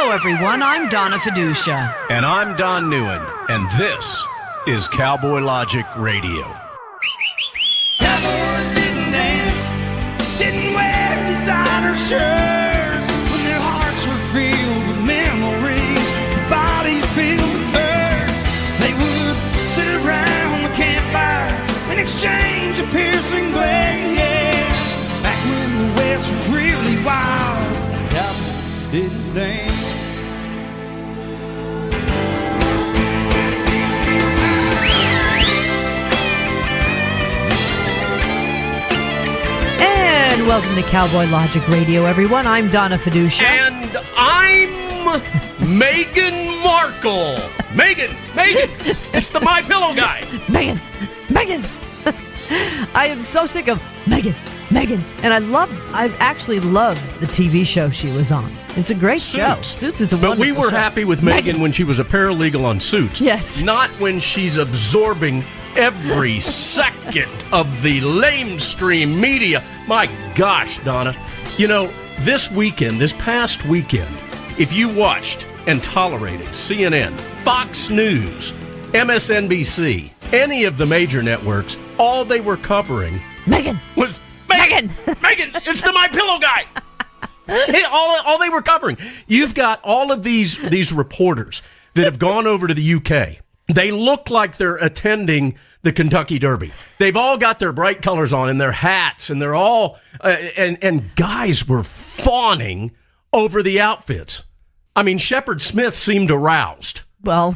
Hello, everyone. I'm Donna Fiducia. And I'm Don Neuen. And this is Cowboy Logic Radio. Cowboys didn't dance, didn't wear designer shirts. When their hearts were filled with memories, their bodies filled with hurt. They would sit around the campfire and exchange a piercing glance. Back when the West was really wild, cowboys didn't dance. And welcome to Cowboy Logic Radio, everyone. I'm Donna Fiducia. And I'm Meghan Markle. Megan, it's the My Pillow guy. Megan. I am so sick of Megan. And I actually love the TV show she was on. It's a great show. Suits is a wonderful But we were show. happy with Megan when she was a paralegal on Suits. Yes. Not when she's absorbing every second of the lamestream media. My gosh, Donna. You know, this past weekend, if you watched and tolerated CNN, Fox News, MSNBC, any of the major networks, all they were covering was Megan, it's the My Pillow guy. Hey, all they were covering. You've got all of these reporters that have gone over to the UK. They look like they're attending the Kentucky Derby. They've all got their bright colors on and their hats, and they're all and guys were fawning over the outfits. I mean, Shepard Smith seemed aroused. Well,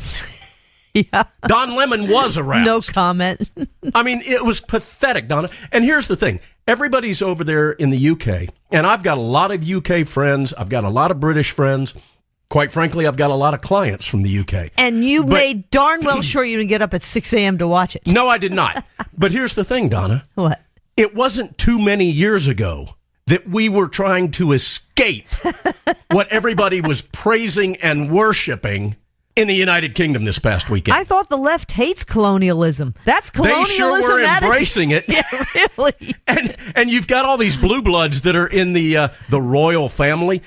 yeah. Don Lemon was aroused. No comment. I mean, it was pathetic, Donna. And here's the thing. Everybody's over there in the UK, and I've got a lot of UK friends. I've got a lot of British friends. Quite frankly, I've got a lot of clients from the UK. And you made darn well sure you didn't get up at 6 a.m. to watch it. No, I did not. But here's the thing, Donna. What? It wasn't too many years ago that we were trying to escape what everybody was praising and worshiping in the United Kingdom this past weekend. I thought the left hates colonialism. That's colonialism. They sure were embracing it. Yeah, really. And you've got all these blue bloods that are in the royal family.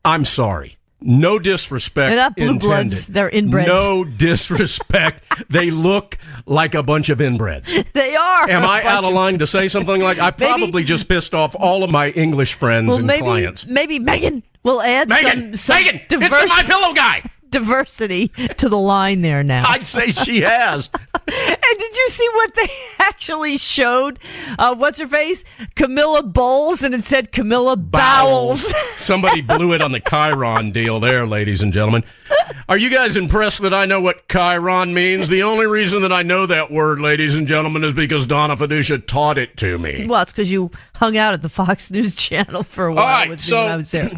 I'm sorry. No disrespect. They're not blue intended. bloods. They're inbreds. No disrespect. They look like a bunch of inbreds. They are. Am I out of line to say something like I probably just pissed off all of my English friends and clients? Maybe Megan will add some it's the My Pillow guy. Diversity to the line there now. I'd say she has. And did you see what they actually showed? What's her face? Camilla Bowles, and it said Camilla Bowles. Somebody blew it on the Chiron deal there, ladies and gentlemen. Are you guys impressed that I know what Chiron means? The only reason that I know that word, ladies and gentlemen, is because Donna Fiducia taught it to me. Well, it's because you hung out at the Fox News channel for a while with me when I was there.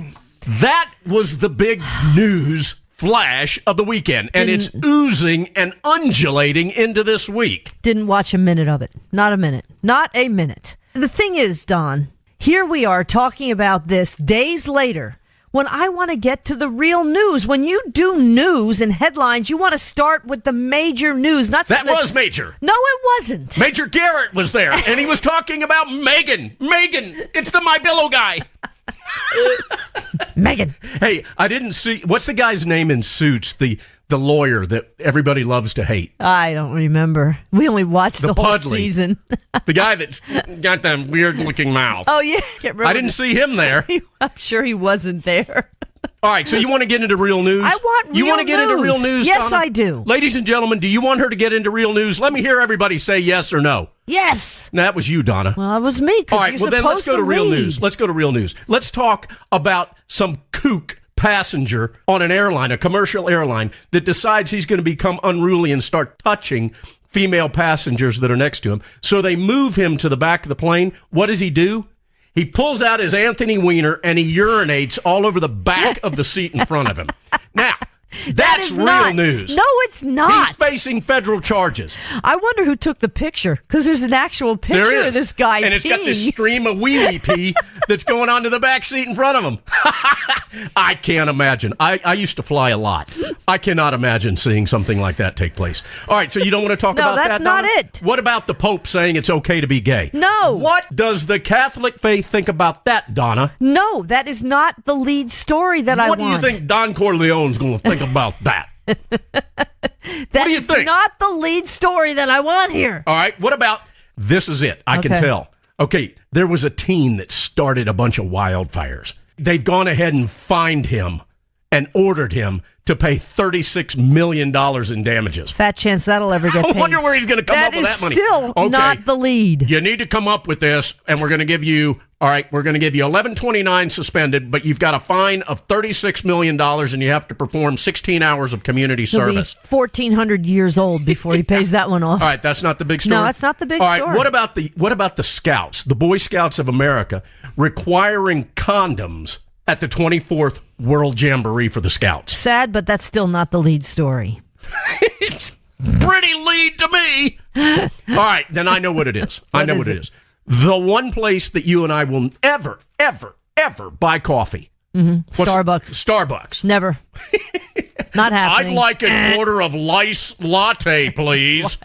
That was the big news flash of the weekend, and it's oozing and undulating into this week. Didn't watch a minute of it. Not a minute. Not a minute. The thing is, Don, here we are talking about this days later when I want to get to the real news. When you do news and headlines, you want to start with the major news. Not that was major. No, it wasn't. Major Garrett was there, and he was talking about Megan. It's the My Pillow guy. Megan. Hey, I didn't see. What's the guy's name in Suits? The lawyer that everybody loves to hate. I don't remember. We only watched the whole Pudley. season. The guy that's got that weird looking mouth. Oh yeah, I didn't see him there. I'm sure he wasn't there. All right, so you want to get into real news? I want real news. You want to get into real news, Yes, Donna? I do. Ladies and gentlemen, do you want her to get into real news? Let me hear everybody say yes or no. Yes. No, that was you, Donna. Well, that was me. All right, well then let's go to real news. Let's go to real news. Let's talk about some kook passenger on an airline, a commercial airline, that decides he's going to become unruly and start touching female passengers that are next to him. So they move him to the back of the plane. What does he do? He pulls out his Anthony Weiner and he urinates all over the back of the seat in front of him. Now, that's real news. No, it's not. He's facing federal charges. I wonder who took the picture, because there's an actual picture of this guy and it's got this stream of wee-wee pee that's going onto the back seat in front of him. I can't imagine. I used to fly a lot. I cannot imagine seeing something like that take place. All right, so you don't want to talk about that, No, that's not Donna? it. What about the Pope saying it's okay to be gay? No. What does the Catholic faith think about that, Donna? No, that is not the lead story that I want. What do you think Don Corleone's going to think about that? That do you is think? not the lead story that I want here. All right, what about, this is it. I can Okay. tell. Okay, there was a teen that started a bunch of wildfires. They've gone ahead and fined him and ordered him to pay $36 million in damages. Fat chance that'll ever get I paid. wonder where he's going to come up with that money. That is still Okay, not the lead. you need to come up with this, and we're going to give you, all right, we're going to give you $11.29 suspended, but you've got a fine of $36 million, and you have to perform 16 hours of community He'll be service. 1,400 years old before he pays that one off. All right, that's not the big story. No, that's not the big All right, story. what about the Scouts, the Boy Scouts of America, requiring condoms at the 24th World Jamboree for the Scouts? Sad, but that's still not the lead story. It's pretty lead to me. All right, then I know what it is. I know what it is. The one place that you and I will ever buy coffee. Starbucks. Never. Not happening. I'd like a quarter of lice latte, please.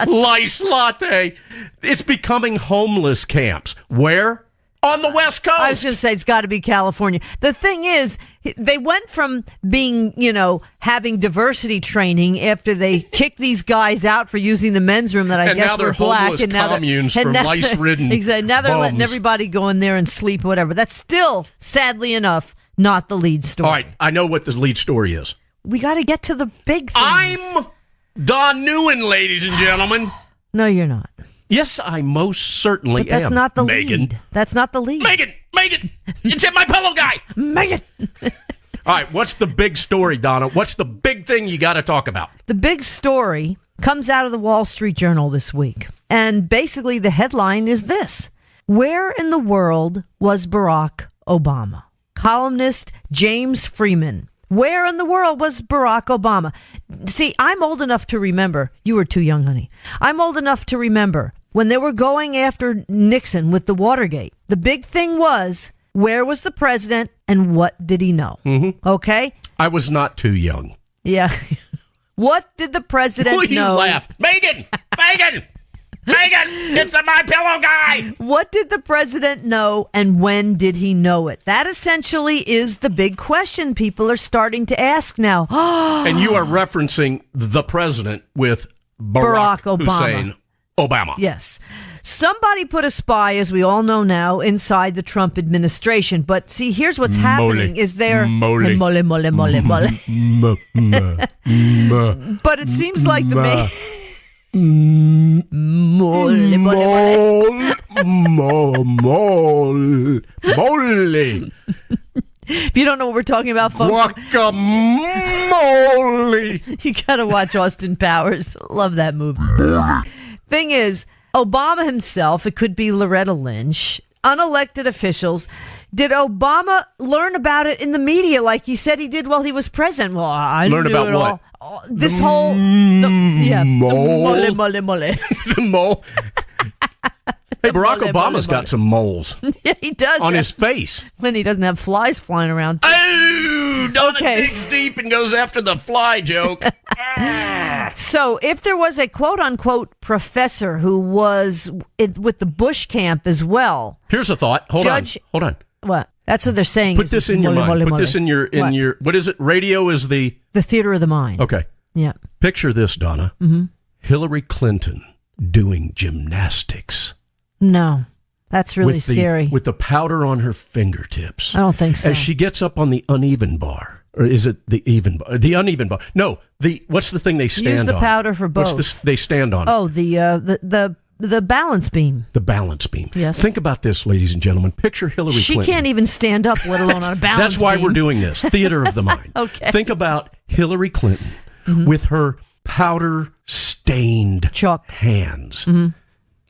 Lice latte. It's becoming homeless camps. Where? On the West Coast. I was going to say it's got to be California. The thing is, they went from being, having diversity training after they kicked these guys out for using the men's room that I And guess now they're were black. homeless And now communes for lice-ridden Exactly. Now they're letting bums. everybody go in there and sleep, whatever. That's still, sadly enough, not the lead story. All right, I know what the lead story is. We got to get to the big things. I'm Don NEUEN, ladies and gentlemen. No, you're not. Yes, I most certainly But that's am. not the Megan. lead. That's not the lead. Megan, it's in my pillow guy. Megan. All right, what's the big story, Donna? What's the big thing you got to talk about? The big story comes out of the Wall Street Journal this week. And basically the headline is this: where in the world was Barack Obama? Columnist James Freeman. Where in the world was Barack Obama? See, I'm old enough to remember. You were too young, honey. I'm old enough to remember when they were going after Nixon with the Watergate. The big thing was, where was the president and what did he know? Mm-hmm. Okay? I was not too young. Yeah. What did the president Will you know? laugh? Megan, it's the My Pillow guy. What did the president know and when did he know it? That essentially is the big question people are starting to ask now. And you are referencing the president with Barack Obama. Hussein Obama. Yes. Somebody put a spy, as we all know now, inside the Trump administration. But see, here's what's happening is there... Mole. Mole. But it seems like the main... Mole. If you don't know what we're talking about, folks, Guacamole. you gotta watch Austin Powers. Love that movie. Thing is, Obama himself, it could be Loretta Lynch, unelected officials. Did Obama learn about it in the media like he said he did while he was president? Well, I Learn knew about it what? all. This whole... mole. The mole. The mole. Hey, Barack Obama's got some moles Yeah, he does. on his face. When he doesn't have flies flying around. Oh, Donna Okay. digs deep and goes after the fly joke. So if there was a quote-unquote professor who was with the Bush camp as well. Here's a thought. Hold on. What? That's what they're saying. Put this in your mind. Put this in your What? what is it? Radio is the theater of the mind. Okay. Yeah. Picture this, Donna. Mm-hmm. Hillary Clinton doing gymnastics. No. That's really with scary. with the powder on her fingertips. I don't think so. As she gets up on the uneven bar. Or is it the even bar? The uneven bar. No, what's the thing they stand on? Use the powder for both. What's this they stand on? Oh, the balance beam. The balance beam. Yes. Think about this, ladies and gentlemen. Picture Hillary She Clinton. can't even stand up, let alone on a balance That's why beam. we're doing this. Theater of the mind. Okay. Think about Hillary Clinton with her powder-stained Chalk. hands.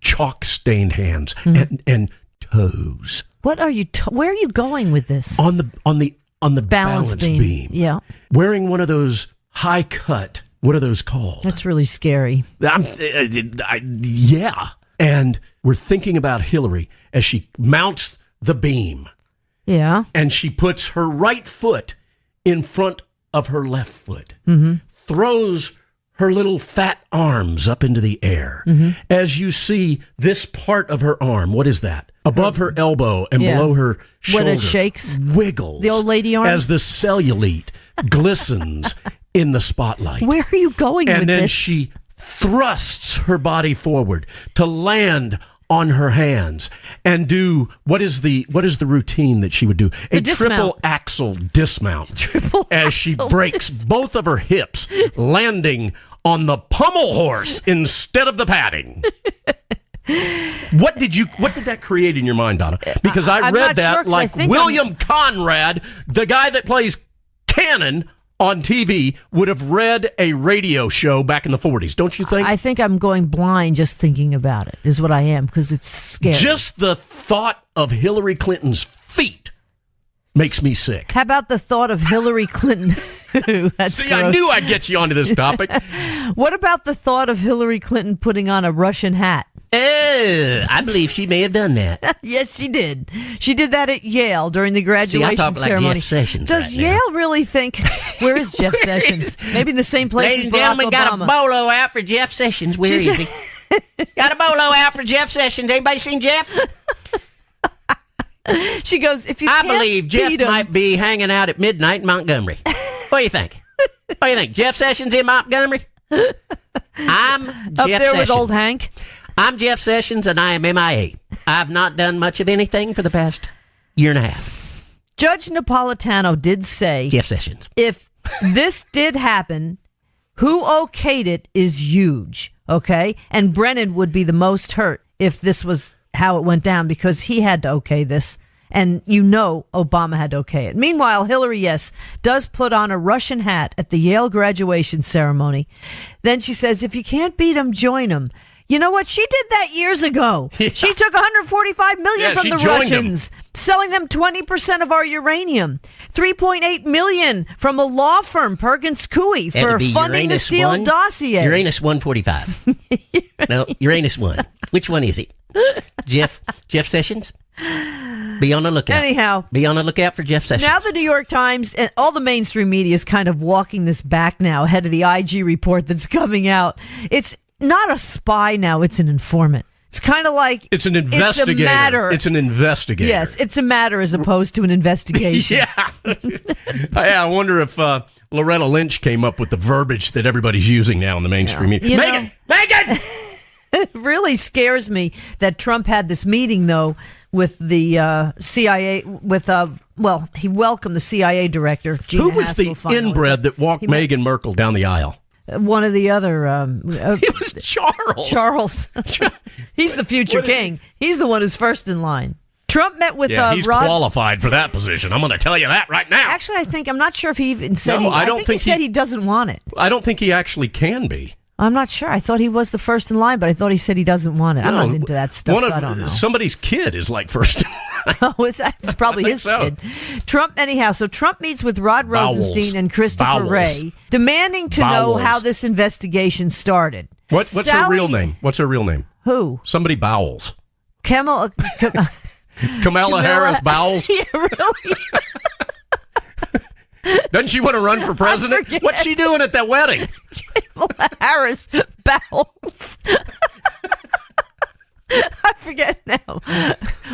Chalk-stained hands and toes. What are you? Where are you going with this? On the balance beam. Yeah, Wearing one of those high-cut, what are those called? that's really scary. Yeah. And we're thinking about Hillary as she mounts the beam. Yeah. And she puts her right foot in front of her left foot, throws her little fat arms up into the air. As you see this part of her arm, what is that? Above her elbow and below her shoulder. When it shakes. Wiggles. The old lady arm? As the cellulite glistens in the spotlight. Where are you going with this? And then she thrusts her body forward to land on her hands and do what is the routine that she would do? A triple axle dismount as she breaks both of her hips, landing on the pommel horse instead of the padding. What did that create in your mind, Donna? Because I read that like William Conrad, the guy that plays Cannon on TV, would have read a radio show back in the 40s, don't you think? I think I'm going blind just thinking about it, is what I am, because it's scary. Just the thought of Hillary Clinton's feet makes me sick. How about the thought of Hillary Clinton? That's See, gross. I knew I'd get you onto this topic. What about the thought of Hillary Clinton putting on a Russian hat? I believe she may have done that. Yes, she did. She did that at Yale during the graduation I talk ceremony. like Jeff Sessions. Does right now. Yale really think? Where is Jeff Sessions? Maybe in the same place Ladies as and Barack gentlemen, Obama. got a bolo out for Jeff Sessions. Where is he? Got a bolo out for Jeff Sessions. Anybody seen Jeff? She goes, if you I can't believe Jeff beat him, might be hanging out at midnight in Montgomery. What do you think? What do you think? Jeff Sessions in Montgomery? I'm up Jeff there Sessions. with old Hank. I'm Jeff Sessions, and I am MIA. I've not done much of anything for the past year and a half. Judge Napolitano did say, Jeff Sessions. if this did happen, who okayed it is huge, okay? And Brennan would be the most hurt if this was how it went down, because he had to okay this. And Obama had to okay it. Meanwhile, Hillary, yes, does put on a Russian hat at the Yale graduation ceremony. Then she says, if you can't beat him, join him. You know what? She did that years ago. Yeah. She took $145 million from the Russians, selling them 20% of our uranium. $3.8 million from a law firm, Perkins Coie, for funding the Steele dossier. Uranus 145. No, Uranus 1. Which one is it? Jeff Sessions? Be on the lookout. Anyhow. Be on the lookout for Jeff Sessions. Now the New York Times and all the mainstream media is kind of walking this back now ahead of the IG report that's coming out. It's not a spy now, it's an informant. It's kind of like... It's an investigator. It's a matter. It's an investigator. Yes, it's a matter as opposed to an investigation. I wonder if Loretta Lynch came up with the verbiage that everybody's using now in the mainstream media. Megan! It really scares me that Trump had this meeting, though, with the CIA, he welcomed the CIA director, Gina Who was Haspel, the inbred that walked Meghan Markle down the aisle? One of the other... it was Charles. Charles. He's the future king. He's the one who's first in line. Trump met with he's qualified for that position. I'm going to tell you that right now. Actually, I'm not sure if he even said I think he said he doesn't want it. I don't think he actually can be. I'm not sure. I thought he was the first in line, but I thought he said he doesn't want it. I'm not into that stuff, so I don't know. Somebody's kid is like first in line. Oh, it's probably his kid. Trump meets with Rod Rosenstein and Christopher Wray, demanding to know how this investigation started. What's her real name? What's her real name? Who? Somebody Bowles. Kamala Harris Bowles? Yeah, really? Doesn't she want to run for president? What's she doing at that wedding? Kamala Harris Bowles. I forget now.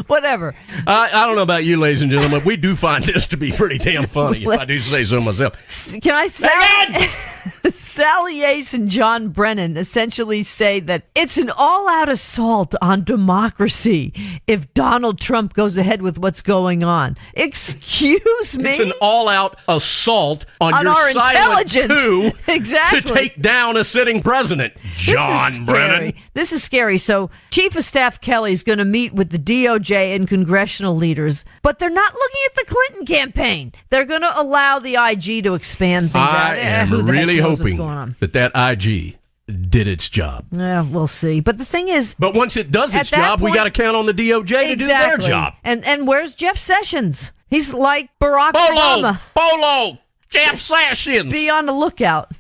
Whatever. I don't know about you, ladies and gentlemen. We do find this to be pretty damn funny, if I do say so myself. Can I say Sally Yates and John Brennan essentially say that it's an all-out assault on democracy if Donald Trump goes ahead with what's going on. Excuse me? It's an all-out assault on your our silent intelligence. coup exactly. to take down a sitting president, John Brennan. This is scary. So Chief of Staff Kelly is going to meet with the DOJ and congressional leaders, but they're not looking at the Clinton campaign. They're going to allow the IG to expand things out. I am really hoping that IG did its job. Yeah, we'll see. But the thing is... But once it does its job, we got to count on the DOJ to do their job. And where's Jeff Sessions? He's like Barack Obama. Bolo! Jeff Sessions! Be on the lookout.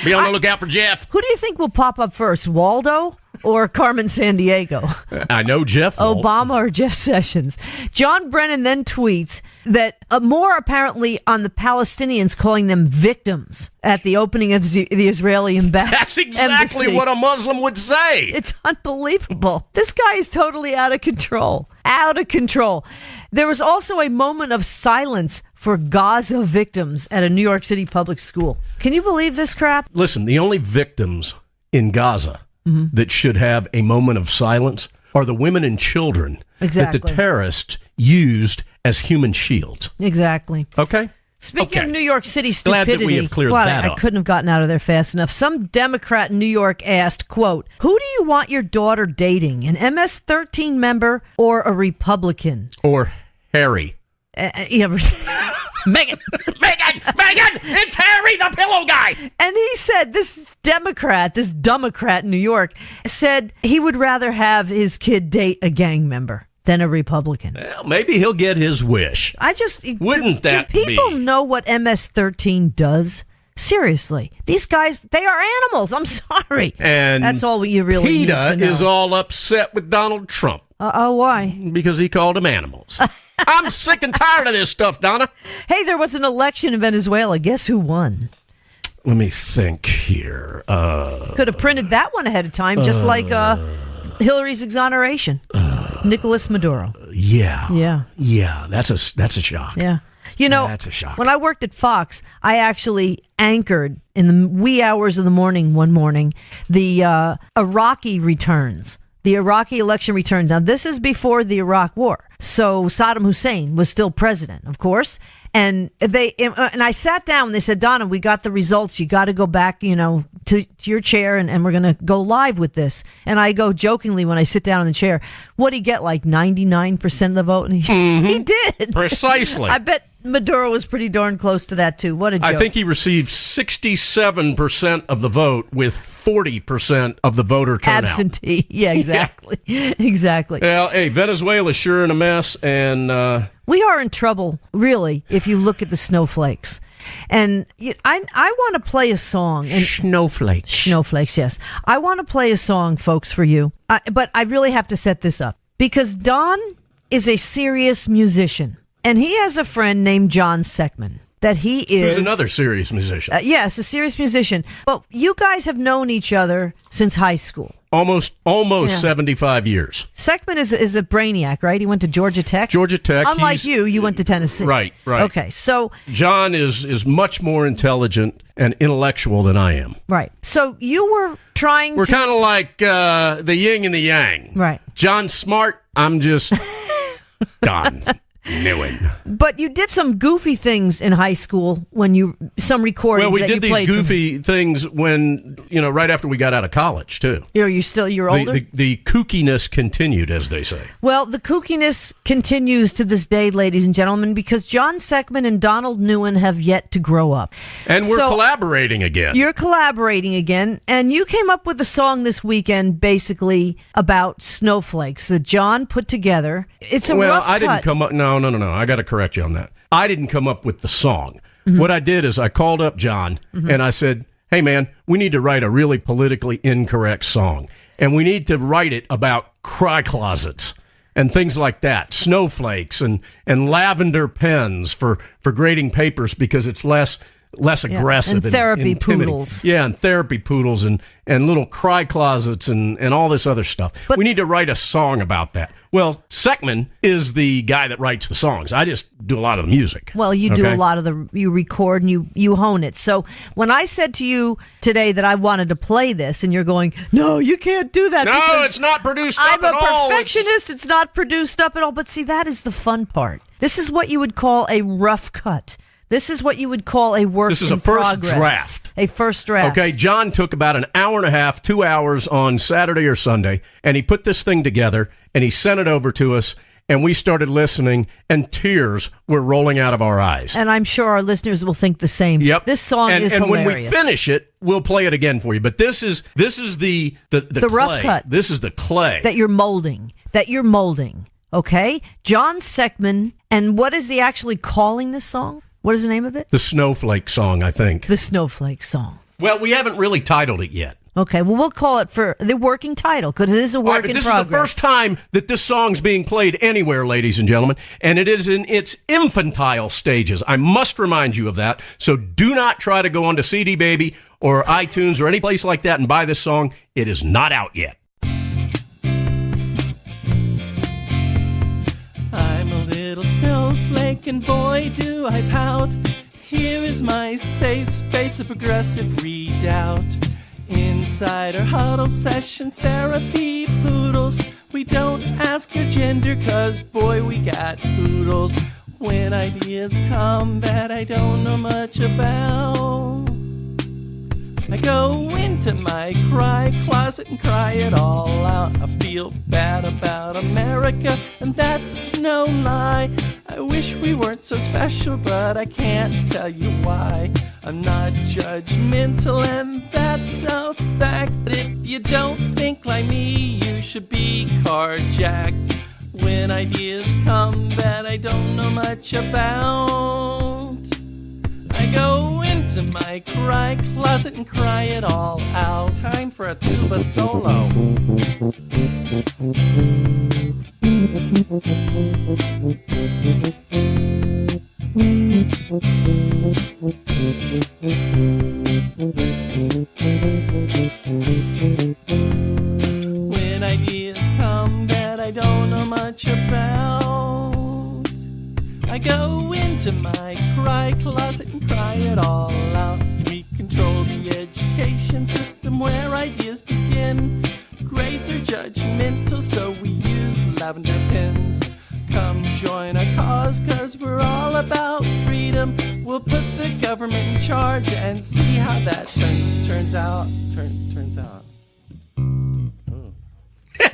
Be on the lookout for Jeff. Who do you think will pop up first, Waldo or Carmen Sandiego. I know Jeff won't. Obama or Jeff Sessions. John Brennan then tweets that more apparently on the Palestinians calling them victims at the opening of the Israeli embassy. That's exactly what a Muslim would say. It's unbelievable. This guy is totally out of control. Out of control. There was also a moment of silence for Gaza victims at a New York City public school. Can you believe this crap? Listen, the only victims in Gaza that should have a moment of silence are the women and children that the terrorists used as human shields. Exactly. Okay? Speaking of New York City stupidity, glad that we have cleared that I up. couldn't have gotten out of there fast enough. Some Democrat in New York asked, quote, "Who do you want your daughter dating, an MS-13 member or a Republican?" Or Harry. Yeah, Megan, It's Harry the pillow guy. and he said this Democrat in New York, said he would rather have his kid date a gang member than a Republican. Well, maybe he'll get his wish. Wouldn't that do people be? know what MS-13 does? Seriously, these guys, they are animals. I'm sorry. And that's all you really need to PETA know. is all upset with Donald Trump Why? because he called them animals. I'm sick and tired of this stuff, Donna. Hey, there was an election in Venezuela. Guess who won? Let me think here. Could have printed that one ahead of time, just like Hillary's exoneration. Nicolas Maduro. Yeah. That's a shock. Yeah. You know, That's a shock. when I worked at Fox, I actually anchored in the wee hours of the morning one morning the Iraqi returns. The Iraqi election returns. Now, this is before the Iraq War. So Saddam Hussein was still president, of course. And I sat down and they said, "Donna, we got the results. You got to go back, to your chair and we're going to go live with this." And I go jokingly when I sit down in the chair, "What did he get, like 99% of the vote?" And he did. Precisely. I bet Maduro was pretty darn close to that, too. What a joke. I think he received 67% of the vote with 40% of the voter turnout. Absentee. Yeah, exactly. Exactly. Well, hey, Venezuela's sure in a mess, and We are in trouble, really, if you look at the snowflakes. And I want to play a song. And snowflakes. Snowflakes, yes. I want to play a song, folks, for you. But I really have to set this up. Because Don is a serious musician. And he has a friend named John Seckman. That he is... Who's another serious musician. Yes, a serious musician. But you guys have known each other since high school. Almost 75 years. Seckman is a brainiac, right? He went to Georgia Tech. Georgia Tech. Unlike you went to Tennessee. Right. Okay, so... John is much more intelligent and intellectual than I am. Right. So you were trying We're to... kind of like the yin and the yang. Right. John's smart. I'm just Don. NEUEN. But you did some goofy things in high school when some recordings. Well, we that did you played these goofy things when, right after we got out of college, too. You're older? The kookiness continued, as they say. Well, the kookiness continues to this day, ladies and gentlemen, because John Seckman and Donald NEUEN have yet to grow up. And we're collaborating again. You're collaborating again, and you came up with a song this weekend basically about snowflakes that John put together. It's a rough cut. I didn't come up... No. I got to correct you on that. I didn't come up with the song. Mm-hmm. What I did is I called up John and I said, "Hey, man, we need to write a really politically incorrect song. And we need to write it about cry closets and things like that. Snowflakes and lavender pens for grading papers because it's less aggressive. And therapy intimidating. poodles. Yeah, and therapy poodles and little cry closets and all this other stuff. But we need to write a song about that. Well, Seckman is the guy that writes the songs. I just do a lot of the music. Well, you do a lot of you record and you hone it. So when I said to you today that I wanted to play this and you're going, "No, you can't do that. No, it's not produced up I'm at all. I'm a perfectionist. It's not produced up at all." But see, that is the fun part. This is what you would call a rough cut. This is what you would call a work in progress. This is a first draft. A first draft. Okay, John took about an hour and a half, 2 hours on Saturday or Sunday, and he put this thing together, and he sent it over to us, and we started listening, and tears were rolling out of our eyes. And I'm sure our listeners will think the same. Yep. This song is hilarious. And when we finish it, we'll play it again for you. But this is the clay. Rough cut. This is the clay. That you're molding. Okay? John Seckman, and what is he actually calling this song? What is the name of it? The Snowflake Song, I think. The Snowflake Song. Well, we haven't really titled it yet. Okay, well, we'll call it for the working title because it is a work in this progress. is the first time that this song's being played anywhere, ladies and gentlemen, and it is in its infantile stages. I must remind you of that. So do not try to go onto CD Baby or iTunes or any place like that and buy this song. It is not out yet. I'm a little snowflake and boy do I pout. Here is my safe space of progressive redoubt. Inside our huddle sessions, therapy poodles. We don't ask your gender, cause boy, we got poodles. When ideas come that I don't know much about, I go into my cry closet and cry it all out. I feel bad about America, and that's no lie. I wish we weren't so special, but I can't tell you why. I'm not judgmental, and that's a fact. But if you don't think like me, you should be carjacked. When ideas come that I don't know much about, I go into my cry closet and cry it all out. Time for a tuba solo. When ideas come that I don't know much about, I go into my cry closet and cry it all out. We control the education system where ideas begin. Grades are judgmental, so we use lavender pens. Come join our cause, cause we're all about freedom. We'll put the government in charge and see how that turns out. Turns out.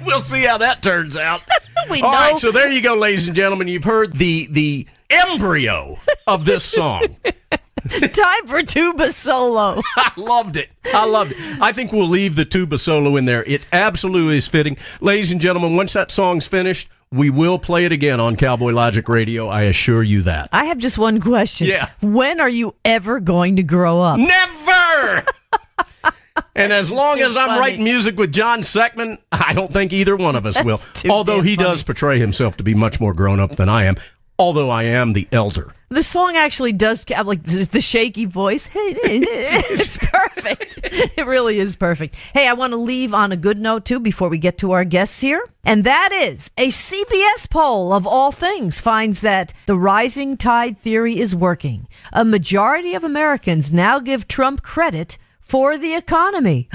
We'll see how that turns out. We All know. right, so there you go, ladies and gentlemen. You've heard the embryo of this song. Time for tuba solo. I loved it. I think we'll leave the tuba solo in there. It absolutely is fitting. Ladies and gentlemen, once that song's finished, we will play it again on Cowboy Logic Radio. I assure you that. I have just one question. Yeah. When are you ever going to grow up? Never! And as long Too as I'm funny. writing music with John Seckman, I don't think either one of us will. too Although damn he funny. does portray himself to be much more grown up than I am. Although I am the elder. The song actually does have like the shaky voice. It's perfect. It really is perfect. Hey, I want to leave on a good note too before we get to our guests here. And that is a CBS poll of all things finds that the rising tide theory is working. A majority of Americans now give Trump credit for the economy.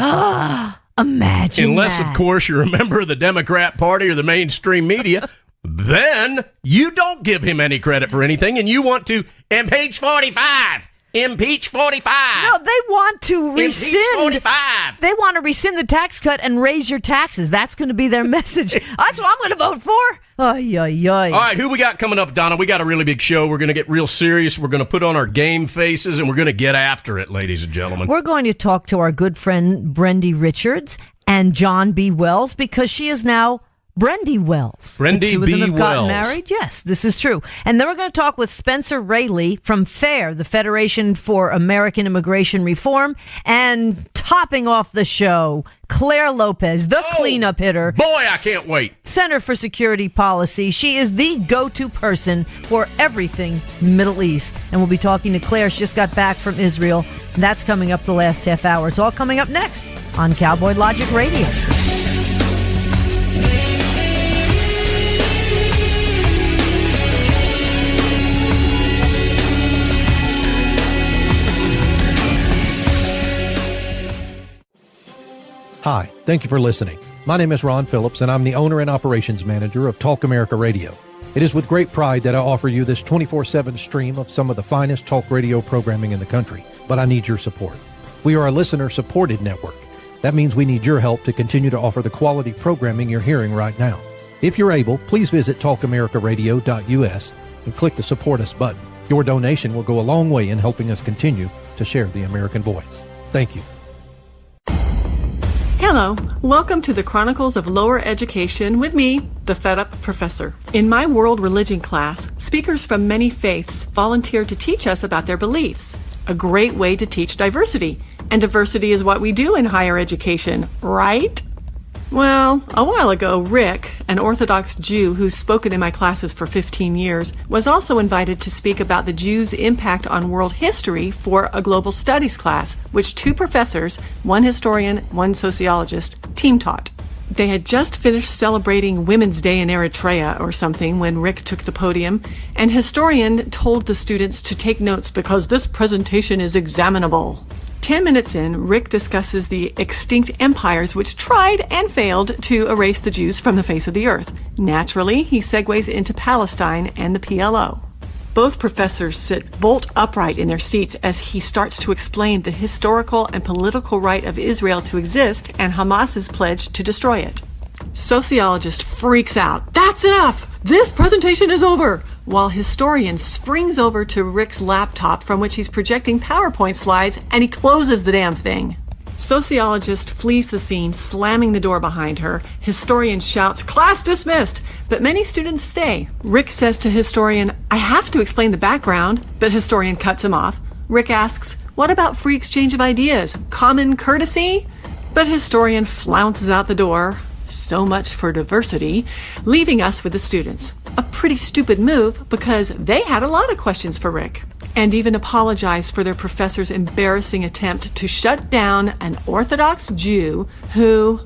Imagine Unless, that. of course, you're a member of the Democrat Party or the mainstream media. Then you don't give him any credit for anything, and you want to impeach 45. Impeach 45. No, they want to rescind. Impeach 45. They want to rescind the tax cut and raise your taxes. That's going to be their message. That's what I'm going to vote for. Ay, ay, ay. All right, who we got coming up, Donna? We got a really big show. We're going to get real serious. We're going to put on our game faces, and we're going to get after it, ladies and gentlemen. We're going to talk to our good friend BRENDI Richards and John B. Wells because she is now BRENDI Wells. BRENDI The two of them B. have gotten Wells. married. Yes, this is true. And then we're going to talk with Spencer RALEY from FAIR, the Federation for American Immigration Reform, and topping off the show, Claire Lopez, the cleanup hitter. Boy, I can't wait. Center for Security Policy. She is the go-to person for everything Middle East. And we'll be talking to Claire. She just got back from Israel. That's coming up the last half hour. It's all coming up next on Cowboy Logic Radio. Hi, thank you for listening. My name is Ron Phillips, and I'm the owner and operations manager of Talk America Radio. It is with great pride that I offer you this 24/7 stream of some of the finest talk radio programming in the country, but I need your support. We are a listener-supported network. That means we need your help to continue to offer the quality programming you're hearing right now. If you're able, please visit talkamericaradio.us and click the Support Us button. Your donation will go a long way in helping us continue to share the American voice. Thank you. Hello, welcome to the Chronicles of Lower Education with me, the Fed Up Professor. In my world religion class, speakers from many faiths volunteered to teach us about their beliefs. A great way to teach diversity And diversity is what we do in higher education, right? Well, a while ago, Rick, an Orthodox Jew who's spoken in my classes for 15 years, was also invited to speak about the Jews' impact on world history for a global studies class, which 2 professors, one historian, one sociologist, team taught. They had just finished celebrating Women's Day in Eritrea or something when Rick took the podium, and historian told the students to take notes because this presentation is examinable. 10 minutes in, Rick discusses the extinct empires which tried and failed to erase the Jews from the face of the earth. Naturally, he segues into Palestine and the PLO. Both professors sit bolt upright in their seats as he starts to explain the historical and political right of Israel to exist and Hamas's pledge to destroy it. Sociologist freaks out. That's enough! This presentation is over! While historian springs over to Rick's laptop from which he's projecting PowerPoint slides and he closes the damn thing. Sociologist flees the scene, slamming the door behind her. Historian shouts, "Class dismissed!" But many students stay. Rick says to historian, "I have to explain the background," but historian cuts him off. Rick asks, "What about free exchange of ideas? Common courtesy?" But historian flounces out the door. So much for diversity, leaving us with the students. A pretty stupid move because they had a lot of questions for Rick, and even apologized for their professor's embarrassing attempt to shut down an Orthodox Jew who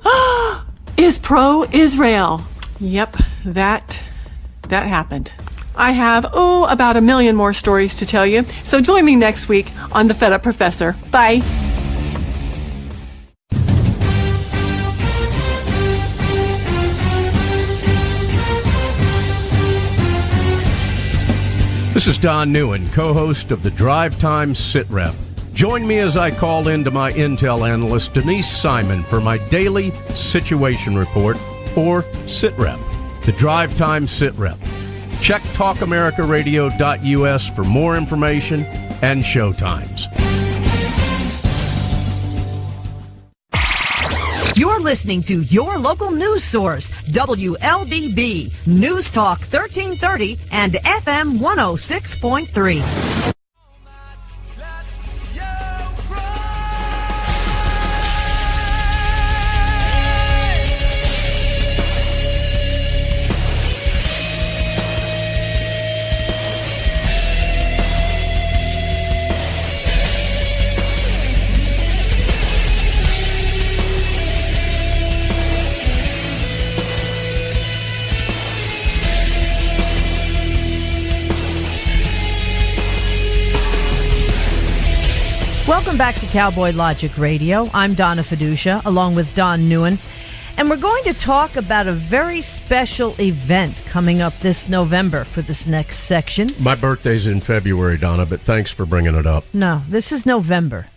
is pro-Israel. Yep, that happened. I have, about 1 million more stories to tell you, so join me next week on The Fed Up Professor. Bye. This is Don NEUEN, co-host of the Drive Time Sit Rep. Join me as I call in to my Intel analyst, Denise Simon, for my daily situation report, or Sit Rep, the Drive Time Sit Rep. Check talkamericaradio.us for more information and show times. You're listening to your local news source, WLBB, News Talk 1330 and FM 106.3. Welcome back to Cowboy Logic Radio. I'm Donna Fiducia, along with Don NEUEN, and we're going to talk about a very special event coming up this November for this next section. My birthday's in February, Donna, but thanks for bringing it up. No, this is November.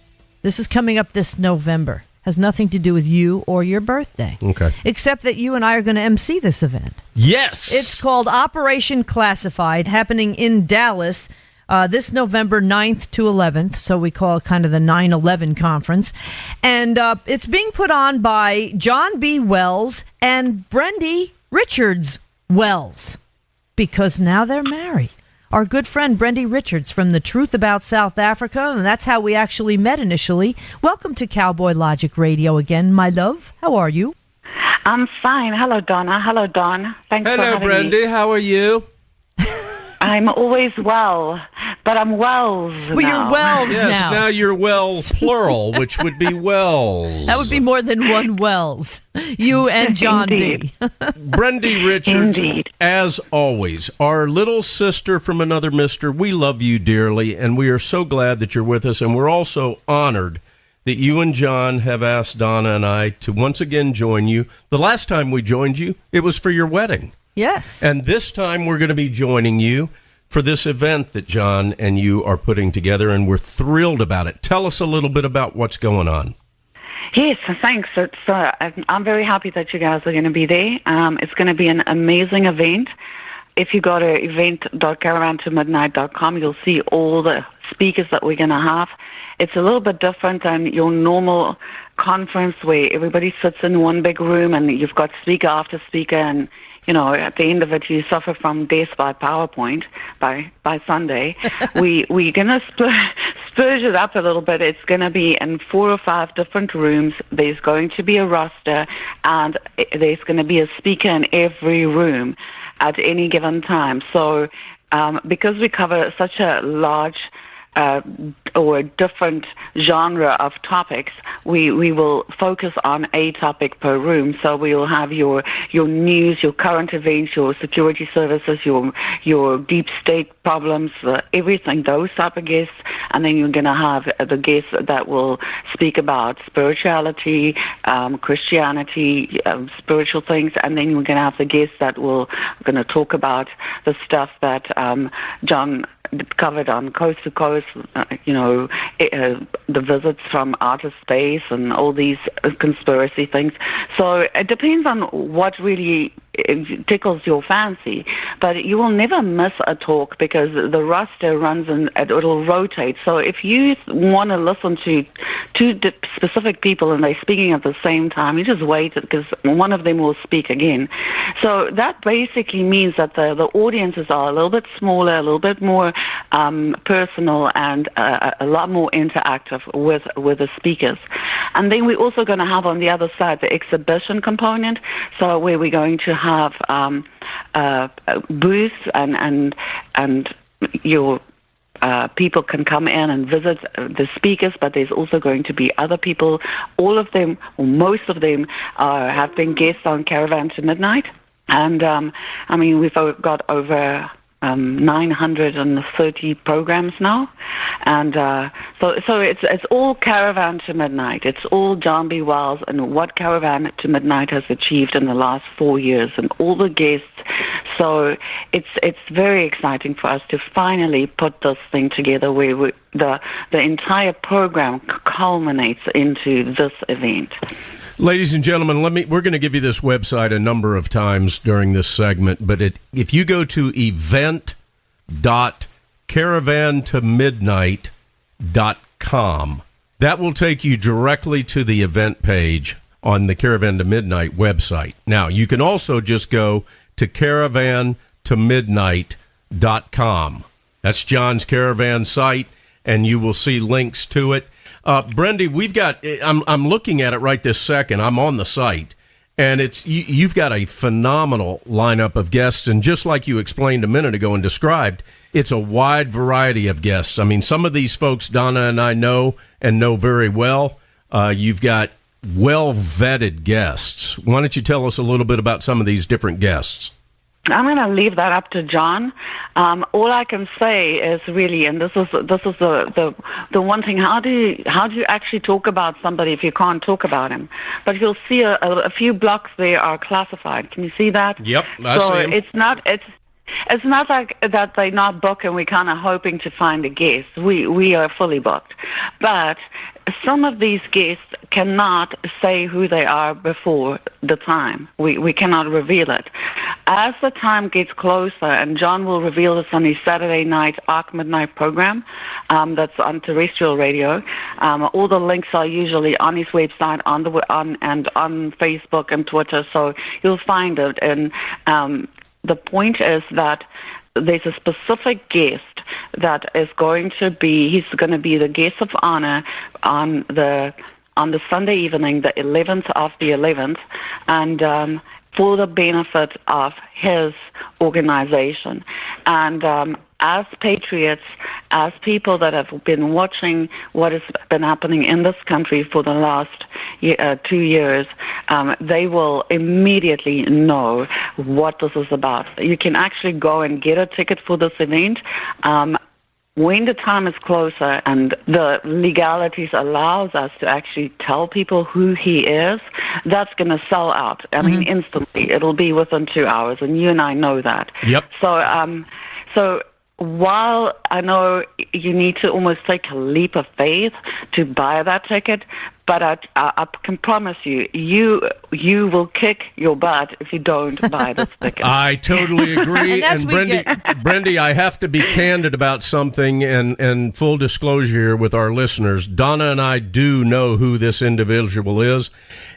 This is coming up this November. Has nothing to do with you or your birthday. Okay. Except that you and I are going to MC this event. Yes! It's called Operation Classified, happening in Dallas this November 9th to 11th, so we call it kind of the 9/11 conference. And it's being put on by John B. Wells and BRENDI Richards Wells, because now they're married. Our good friend BRENDI Richards from The Truth About South Africa, and that's how we actually met initially. Welcome to Cowboy Logic Radio again, my love. How are you? I'm fine. Hello, Donna. Hello, Don. Thanks for having me. Hello, BRENDI. How are you? I'm always well, but I'm Wells now. Well, you're Wells Yes, now. now you're Wells, plural, which would be Wells. That would be more than one Wells. You and John Indeed. B. BRENDI Richards, Indeed. as always, our little sister from another mister, we love you dearly, and we are so glad that you're with us, and we're also honored that you and John have asked Donna and I to once again join you. The last time we joined you, it was for your wedding. Yes. And this time we're going to be joining you for this event that John and you are putting together, and we're thrilled about it. Tell us a little bit about what's going on. Yes, thanks. I'm very happy that you guys are going to be there. It's going to be an amazing event. If you go to event.caravantomidnight.com, you'll see all the speakers that we're going to have. It's a little bit different than your normal conference where everybody sits in one big room and you've got speaker after speaker, and you know, at the end of it, you suffer from death by PowerPoint by Sunday. We're going to spruce it up a little bit, it's going to be in 4 or 5 different rooms. There's going to be a roster, and there's going to be a speaker in every room at any given time. So because we cover such a large or different genre of topics, we will focus on a topic per room. So we will have your news, your current events, your security services, your deep state problems, everything, those type of guests. And then you're going to have the guests that will speak about spirituality, Christianity, spiritual things. And then you're going to have the guests that will going to talk about the stuff that John covered on Coast to Coast, the visits from outer space and all these conspiracy things. So it depends on what really tickles your fancy, but you will never miss a talk because the roster runs and it'll rotate. So if you want to listen to 2 specific people and they're speaking at the same time, you just wait because one of them will speak again. So that basically means that the audiences are a little bit smaller, a little bit more personal, and a lot more interactive with the speakers. And then we're also going to have on the other side the exhibition component, so where we're going to have booths and your people can come in and visit the speakers, but there's also going to be other people. All of them, or most of them, have been guests on Caravan to Midnight. And, we've got over 930 programs now, and so it's all Caravan to Midnight. It's all John B. Wells and what Caravan to Midnight has achieved in the last 4 years, and all the guests. So it's very exciting for us to finally put this thing together, where the entire program culminates into this event. Ladies and gentlemen, we're going to give you this website a number of times during this segment, but if you go to event.caravantomidnight.com, that will take you directly to the event page on the Caravan to Midnight website. Now, you can also just go to caravantomidnight.com. That's John's Caravan site, and you will see links to it. Brendi, we've got. I'm looking at it right this second. I'm on the site, and you've got a phenomenal lineup of guests. And just like you explained a minute ago and described, it's a wide variety of guests. I mean, some of these folks Donna and I know very well. You've got well-vetted guests. Why don't you tell us a little bit about some of these different guests? I'm going to leave that up to John. All I can say is really, and this is the one thing. How do you actually talk about somebody if you can't talk about him? But you'll see a few blocks there are classified. Can you see that? Yep, I see him. It's not like that they're not booked and we're kind of hoping to find a guest. We are fully booked, but some of these guests cannot say who they are before the time. We cannot reveal it. As the time gets closer, and John will reveal this on his Saturday night Arc Midnight program, that's on terrestrial radio. All the links are usually on his website, on Facebook and Twitter, so you'll find it. And the point is that there's a specific guest that is going to be, he's going to be the guest of honor on the Sunday evening, the 11th of the 11th, and for the benefit of his organization. And as patriots, as people that have been watching what has been happening in this country for the last 2 years, they will immediately know what this is about. You can actually go and get a ticket for this event. When the time is closer and the legalities allows us to actually tell people who he is, that's going to sell out. I mean, instantly. It'll be within 2 hours, and you and I know that. Yep. So while I know you need to almost take a leap of faith to buy that ticket, but I can promise you will kick your butt if you don't buy this ticket. I totally agree. and Brendi, I have to be candid about something, and full disclosure with our listeners. Donna and I do know who this individual is.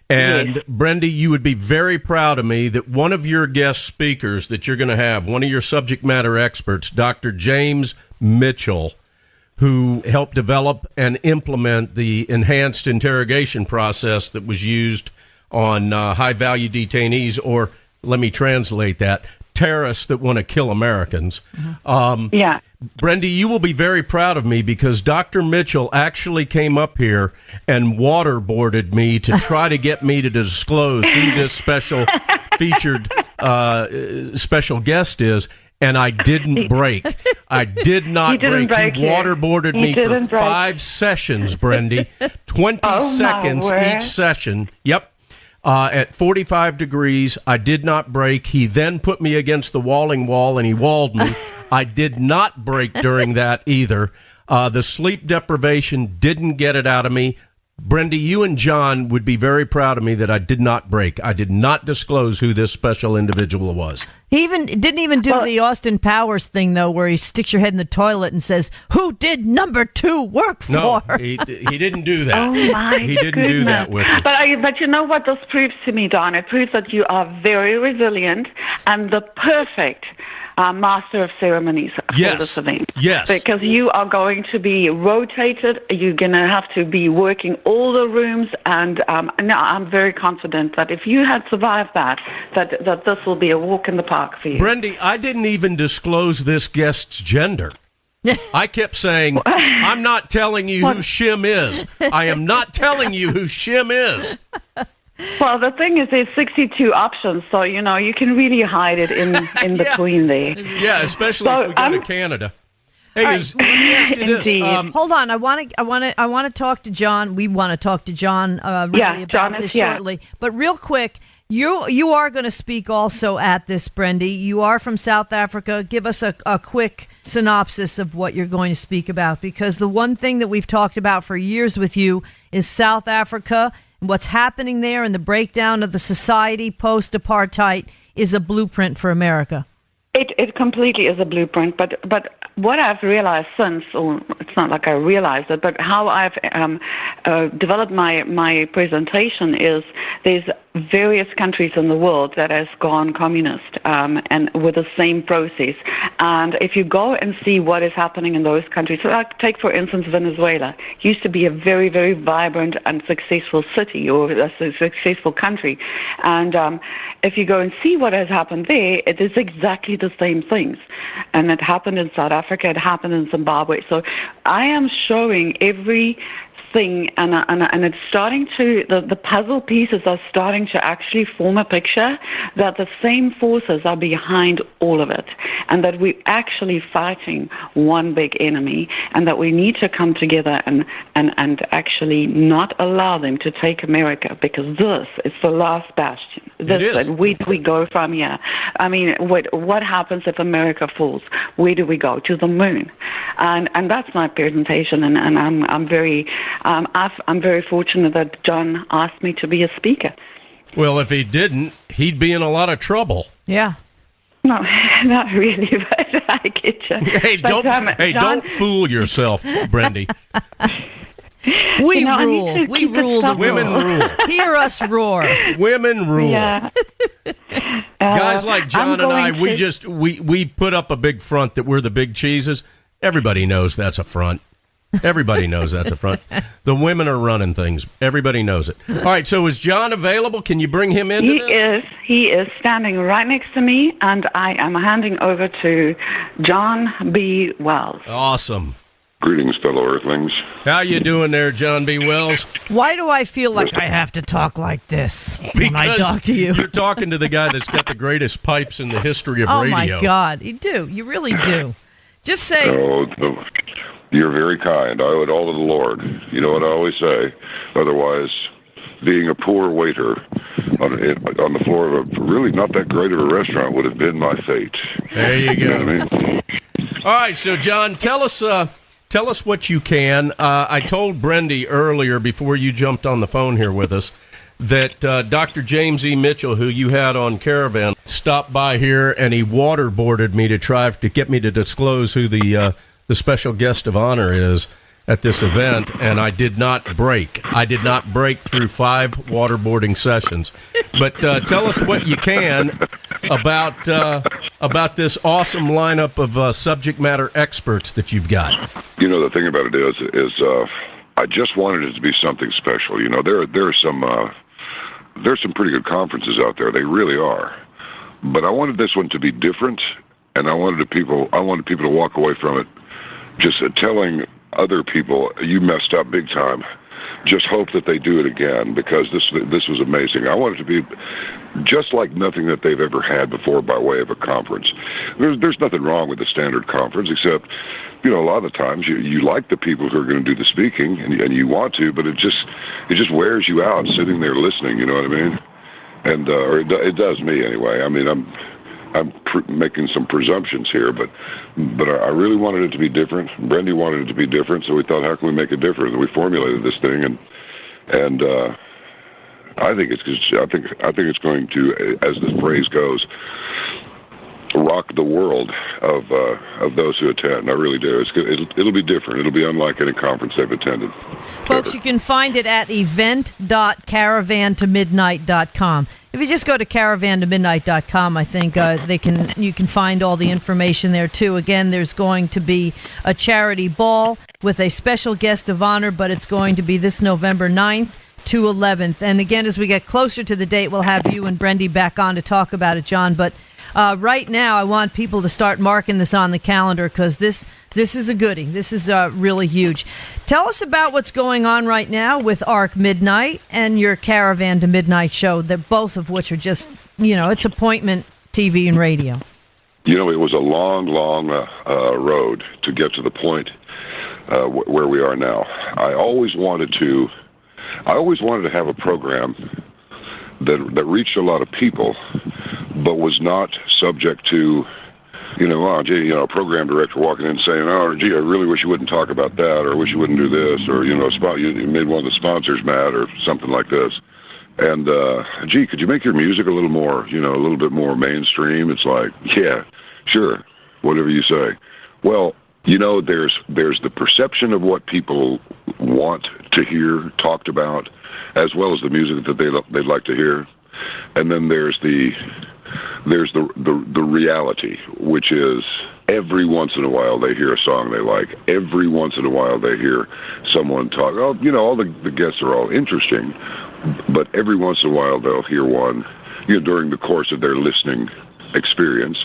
And yes. Brendi, you would be very proud of me that one of your guest speakers that you're going to have, one of your subject matter experts, Dr. James Mitchell, who helped develop and implement the enhanced interrogation process that was used on high-value detainees, or let me translate that, terrorists that want to kill Americans. Yeah. Brendi, you will be very proud of me because Dr. Mitchell actually came up here and waterboarded me to try to get me to disclose who this special featured special guest is, and I didn't break. I did not break. He waterboarded me for 5 sessions, Brendi. 20 seconds each session. Yep. At 45 degrees, I did not break. He then put me against the walling wall, and he walled me. I did not break during that either. The sleep deprivation didn't get it out of me. Brendi, you and John would be very proud of me that I did not break. I did not disclose who this special individual was. He didn't even do the Austin Powers thing, though, where he sticks your head in the toilet and says, "Who did number 2 work for?" No, he didn't do that. Oh, my He didn't do that with me. But you know what this proves to me, Don? It proves that you are very resilient and the perfect master of ceremonies for this event. Yes. Because you are going to be rotated. You're going to have to be working all the rooms. And I'm very confident that if you had survived that this will be a walk in the park for you. Brendi, I didn't even disclose this guest's gender. I kept saying, I'm not telling you who Shim is. I am not telling you who Shim is. Well, the thing is, there's 62 options, so, you can really hide it in between there. Yeah, especially if we go to Canada. Hey, let me ask you this. Hold on, I want to talk to John. We want to talk to John about this shortly. But real quick, you are going to speak also at this, Brendi. You are from South Africa. Give us a quick synopsis of what you're going to speak about, because the one thing that we've talked about for years with you is South Africa. What's happening there and the breakdown of the society post-apartheid is a blueprint for America. It completely is a blueprint, but what I've realized since, or it's not like I realized it, but how I've developed my presentation is there's various countries in the world that has gone communist and with the same process. And if you go and see what is happening in those countries, so like take for instance Venezuela, used to be a very, very vibrant and successful city or a successful country. And if you go and see what has happened there, it is exactly the same things. And it happened in South Africa, it happened in Zimbabwe. So I am showing every thing, and it's starting to, the puzzle pieces are starting to actually form a picture that the same forces are behind all of it, and that we're actually fighting one big enemy, and that we need to come together and actually not allow them to take America, because this is the last bastion. Where do we go from here? I mean, what happens if America falls? Where do we go? To the moon. And that's my presentation, and I'm very fortunate that John asked me to be a speaker. Well, if he didn't, he'd be in a lot of trouble. Yeah. No, not really, but I get you. Hey, don't fool yourself, Brendi. We rule. We rule the women rule. Hear us roar. Women rule. Yeah. Guys like John and I, we put up a big front that we're the big cheeses. Everybody knows that's a front. Everybody knows that's a front. The women are running things. Everybody knows it. All right, so is John available? Can you bring him into this? He is standing right next to me, and I am handing over to John B. Wells. Awesome. Greetings, fellow Earthlings. How you doing there, John B. Wells? Why do I feel like I have to talk like this when I talk to you? You're talking to the guy that's got the greatest pipes in the history of radio. Oh, my God. You do. You really do. Just say... Oh, you're very kind. I owe it all to the Lord. You know what I always say. Otherwise, being a poor waiter on the floor of a really not that great of a restaurant would have been my fate. There you go. You know what I mean? All right, so, John, tell us what you can. I told Brendi earlier, before you jumped on the phone here with us, that Dr. James E. Mitchell, who you had on Caravan, stopped by here and he waterboarded me to try to get me to disclose who the special guest of honor is at this event, and I did not break. I did not break through 5 waterboarding sessions. But tell us what you can about about this awesome lineup of subject matter experts that you've got. You know, the thing about it is I just wanted it to be something special. You know, there's some pretty good conferences out there. They really are. But I wanted this one to be different, and I wanted people to walk away from it just telling other people, you messed up big time. Just hope that they do it again, because this was amazing. I want it to be just like nothing that they've ever had before by way of a conference. There's nothing wrong with the standard conference, except, you know, a lot of the times you like the people who are going to do the speaking, and you want to, but it just wears you out sitting there listening. You know what I mean? And or it does me anyway. I mean, I'm making some presumptions here, but I really wanted it to be different. BRENDI wanted it to be different, so we thought, how can we make it different? And we formulated this thing, and I think it's going to, as the phrase goes, rock the world of those who attend. I really do. It'll be different. It'll be unlike any conference they've attended. Folks, you can find it at event.caravantomidnight.com. If you just go to caravantomidnight.com, I think you can find all the information there too. Again, there's going to be a charity ball with a special guest of honor, but it's going to be this November 9th to 11th. And again, as we get closer to the date, we'll have you and BRENDI back on to talk about it, John. But right now, I want people to start marking this on the calendar, because this is a goodie. This is really huge. Tell us about what's going on right now with ARC Midnight and your Caravan to Midnight show, that both of which are just, you know, it's appointment TV and radio. You know, it was a long road to get to the point where we are now. I always wanted to have a program that reached a lot of people, but was not subject to, a program director walking in saying, "Oh, gee, I really wish you wouldn't talk about that, or I wish you wouldn't do this, or, you made one of the sponsors mad," or something like this. And, gee, could you make your music a little more, a little bit more mainstream? It's like, yeah, sure, whatever you say. Well, there's the perception of what people want to hear talked about, as well as the music that they'd like to hear. And then there's the reality, which is every once in a while they hear a song they like. Every once in a while they hear someone talk. Oh, all the guests are all interesting, but every once in a while they'll hear one, during the course of their listening experience,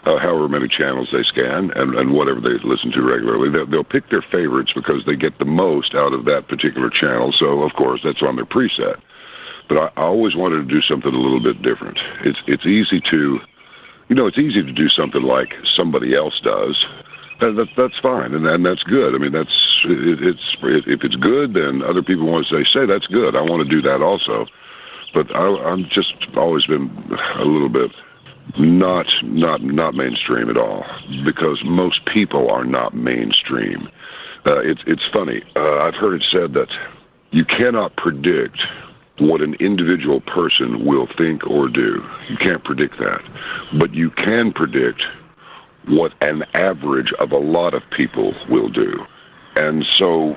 however many channels they scan and whatever they listen to regularly. They'll pick their favorites because they get the most out of that particular channel. So, of course, that's on their preset. But I always wanted to do something a little bit different. It's easy to, do something like somebody else does. That's fine, and that's good. I mean, if it's good, then other people want to say that's good. I want to do that also. But I'm just always been a little bit not mainstream at all, because most people are not mainstream. It's funny. I've heard it said that you cannot predict what an individual person will think or do. You can't predict that. But you can predict what an average of a lot of people will do. And so,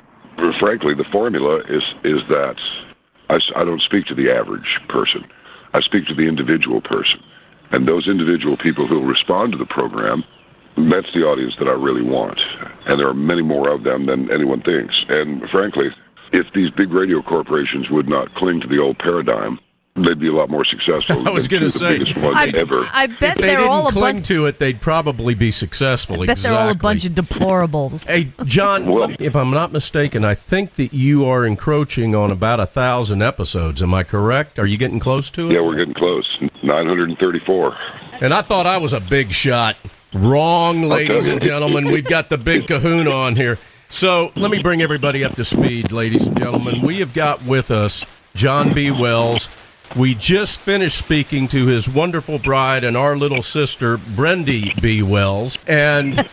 frankly, the formula is that I don't speak to the average person. I speak to the individual person. And those individual people who will respond to the program, that's the audience that I really want. And there are many more of them than anyone thinks. And frankly, if these big radio corporations would not cling to the old paradigm, they'd be a lot more successful. I was going to say, the biggest ones ever. I bet if they they're didn't all cling to it, they'd probably be successful. I bet they're all a bunch of deplorables. Hey, John, if I'm not mistaken, I think that you are encroaching on about 1,000 episodes. Am I correct? Are you getting close to it? Yeah, we're getting close. 934. And I thought I was a big shot. Wrong, ladies and gentlemen. We've got the big kahuna on here. So let me bring everybody up to speed, ladies and gentlemen. We have got with us John B. Wells. We just finished speaking to his wonderful bride and our little sister, BRENDI B. Wells. And,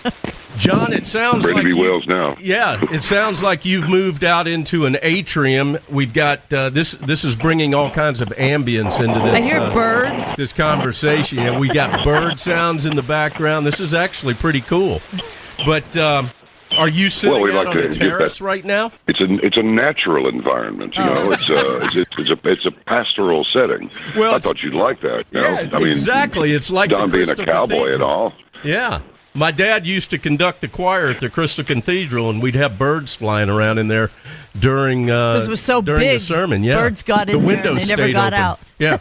John, it sounds BRENDI like B. Wells now. Yeah, it sounds like you've moved out into an atrium. We've got this is bringing all kinds of ambience into this. I hear birds. This conversation. And we got bird sounds in the background. This is actually pretty cool. But Are you sitting we out like on to a get terrace that- right now? It's a natural environment, you know. It's a pastoral setting. Well, I thought you'd like that. You Yeah, know? I mean, exactly. It's like Don the being a Crystal cowboy Cathedral. and all. Yeah. My dad used to conduct the choir at the Crystal Cathedral, and we'd have birds flying around in there during Because it was so during big, the sermon. Yeah, birds got the in there windows and they never stayed got open. out. Yeah.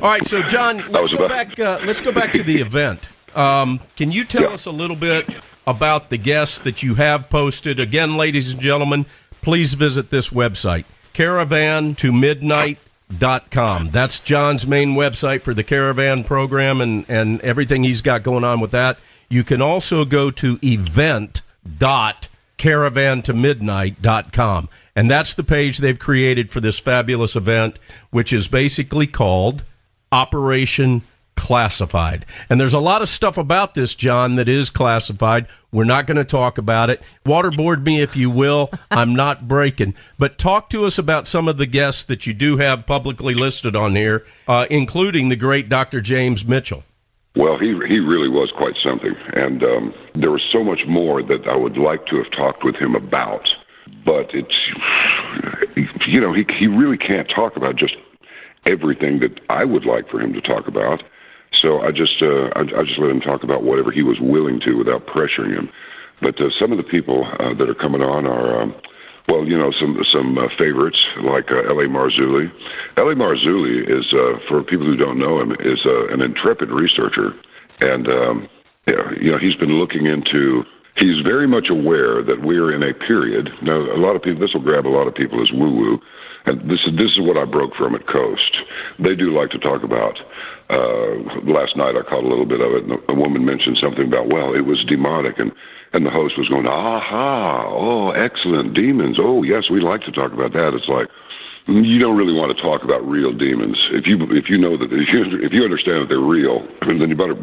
All right, so John, let's was go about- back. Let's go back to the event. Can you tell us a little bit about the guests that you have posted? Again, ladies and gentlemen, please visit this website, caravantomidnight.com. That's John's main website for the Caravan program and everything he's got going on with that. You can also go to event.caravantomidnight.com. And that's the page they've created for this fabulous event, which is basically called Operation Classified. And there's a lot of stuff about this, John, that is classified. We're not going to talk about it. Waterboard me if you will. I'm not breaking. But talk to us about some of the guests that you do have publicly listed on here, including the great Dr. James Mitchell. Well, he really was quite something, and there was so much more that I would like to have talked with him about. But it's, you know, he really can't talk about just everything that I would like for him to talk about. So I just let him talk about whatever he was willing to without pressuring him. But some of the people that are coming on are, well, you know, some favorites like L.A. Marzulli. L.A. Marzulli is, for people who don't know him, is an intrepid researcher, and you know, he's been looking into. He's very much aware that we're in a period. Now, a lot of people, this will grab a lot of people as woo-woo, and this is what I broke from at Coast. They do like to talk about. Last night I caught a little bit of it, and a woman mentioned something about, well, it was demonic, and the host was going, aha, oh, excellent, demons. Oh, yes, we like to talk about that. It's like, you don't really want to talk about real demons. If you know that, if you understand that they're real, then your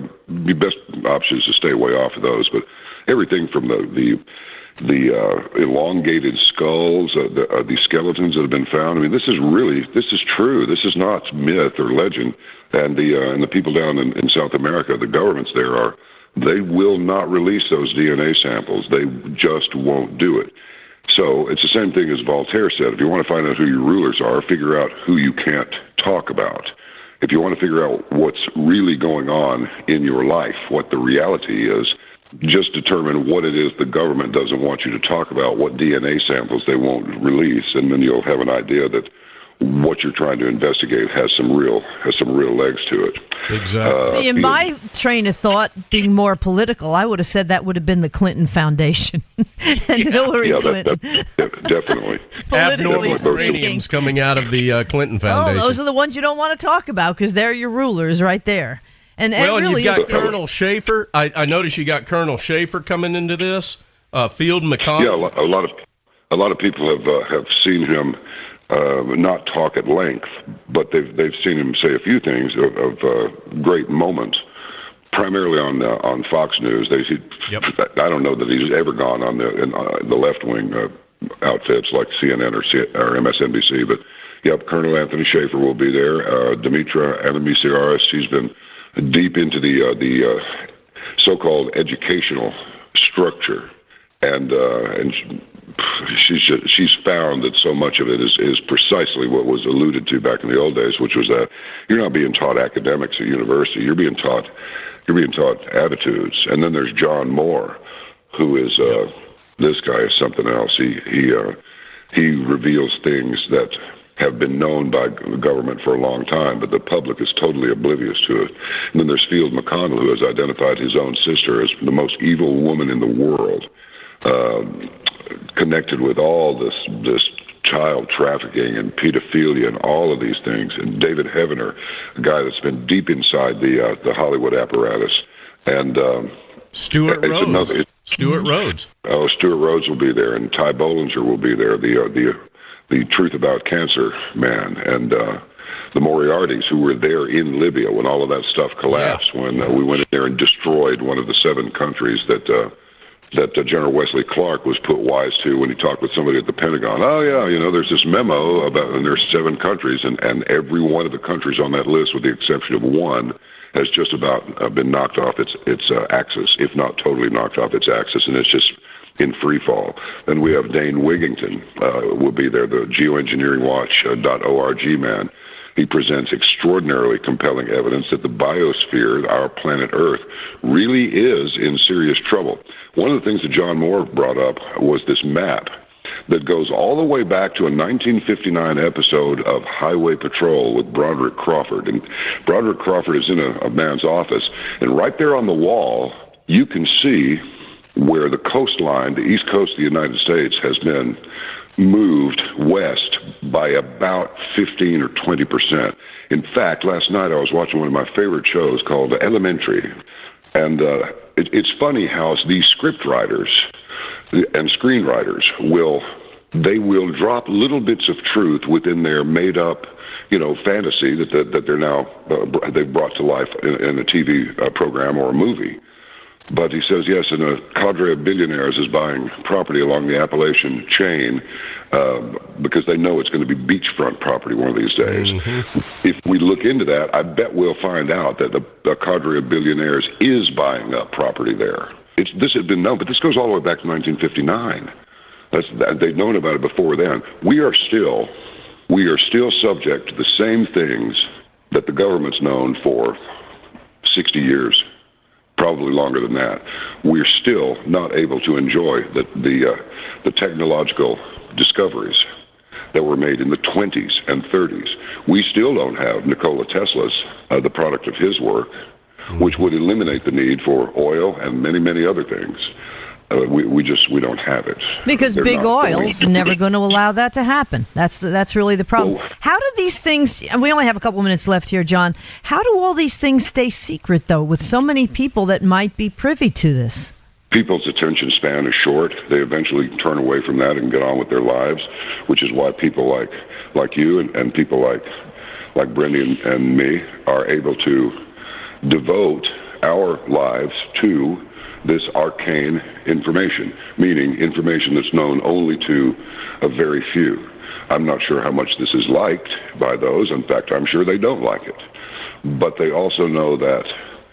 best option is to stay way off of those. But everything from the elongated skulls, the skeletons that have been found. I mean, this is true. This is not myth or legend. And the people down in South America, the governments there they will not release those DNA samples. They just won't do it. So it's the same thing as Voltaire said. If you want to find out who your rulers are, figure out who you can't talk about. If you want to figure out what's really going on in your life, what the reality is, just determine what it is the government doesn't want you to talk about, what DNA samples they won't release, and then you'll have an idea that what you're trying to investigate has some real legs to it. Exactly. See, in my train of thought, being more political, I would have said that would have been the Clinton Foundation and Hillary Clinton. Definitely. Politically speaking. Uranium's coming out of the Clinton Foundation. Oh, those are the ones you don't want to talk about because they're your rulers right there. And really you've got is Colonel Schaefer. I noticed you got Colonel Schaefer coming into this. Field McConnell. Yeah, a lot of people have seen him not talk at length, but they've seen him say a few things of great moments, primarily on Fox News. Yep. I don't know that he's ever gone on the left wing outfits like CNN or MSNBC, but yep, Colonel Anthony Schaefer will be there. Dimitra Anamisiaris, she's been deep into the so-called educational structure, and she's found that so much of it is precisely what was alluded to back in the old days, which was that you're not being taught academics at university, you're being taught attitudes. And then there's John Moore, who is this guy is something else. He reveals things that have been known by the government for a long time, but the public is totally oblivious to it. And then there's Field McConnell, who has identified his own sister as the most evil woman in the world, connected with all this child trafficking and pedophilia and all of these things. And David Heavener, a guy that's been deep inside the Hollywood apparatus. And Stuart Rhodes. Stuart Rhodes. Oh, Stuart Rhodes will be there, and Ty Bollinger will be there. The Truth About Cancer man, and the Moriartys, who were there in Libya when all of that stuff collapsed, when we went in there and destroyed one of the 7 countries that General Wesley Clark was put wise to when he talked with somebody at the Pentagon. Oh, yeah, there's this memo about, and there's 7 countries, and every one of the countries on that list, with the exception of one, has just about been knocked off its axis, if not totally knocked off its axis, and it's just in free fall. Then we have Dane Wigington will be there, the geoengineeringwatch.org man. He presents extraordinarily compelling evidence that the biosphere, our planet Earth, really is in serious trouble. One of the things that John Moore brought up was this map that goes all the way back to a 1959 episode of Highway Patrol with Broderick Crawford. And Broderick Crawford is in a man's office, and right there on the wall, you can see where the coastline, the east coast of the United States, has been moved west by about 15 or 20%. In fact, last night I was watching one of my favorite shows called Elementary, and it's funny how these script writers and screenwriters will drop little bits of truth within their made-up, fantasy that they're now they've brought to life in a TV program or a movie. But he says, yes, and a cadre of billionaires is buying property along the Appalachian chain because they know it's going to be beachfront property one of these days. Mm-hmm. If we look into that, I bet we'll find out that the cadre of billionaires is buying up property there. This had been known, but this goes all the way back to 1959. They'd known about it before then. We are still subject to the same things that the government's known for 60 years. Probably longer than that. We're still not able to enjoy the technological discoveries that were made in the 20s and 30s. We still don't have Nikola Tesla's, the product of his work, which would eliminate the need for oil and many, many other things. We don't have it. Because big oil's never going to allow that to happen. That's really the problem. Well, how do these things, and we only have a couple minutes left here, John, how do all these things stay secret, though, with so many people that might be privy to this? People's attention span is short. They eventually turn away from that and get on with their lives, which is why people like you and people like Brendi and me are able to devote our lives to this arcane information, meaning information that's known only to a very few. I'm not sure how much this is liked by those. In fact, I'm sure they don't like it. But they also know that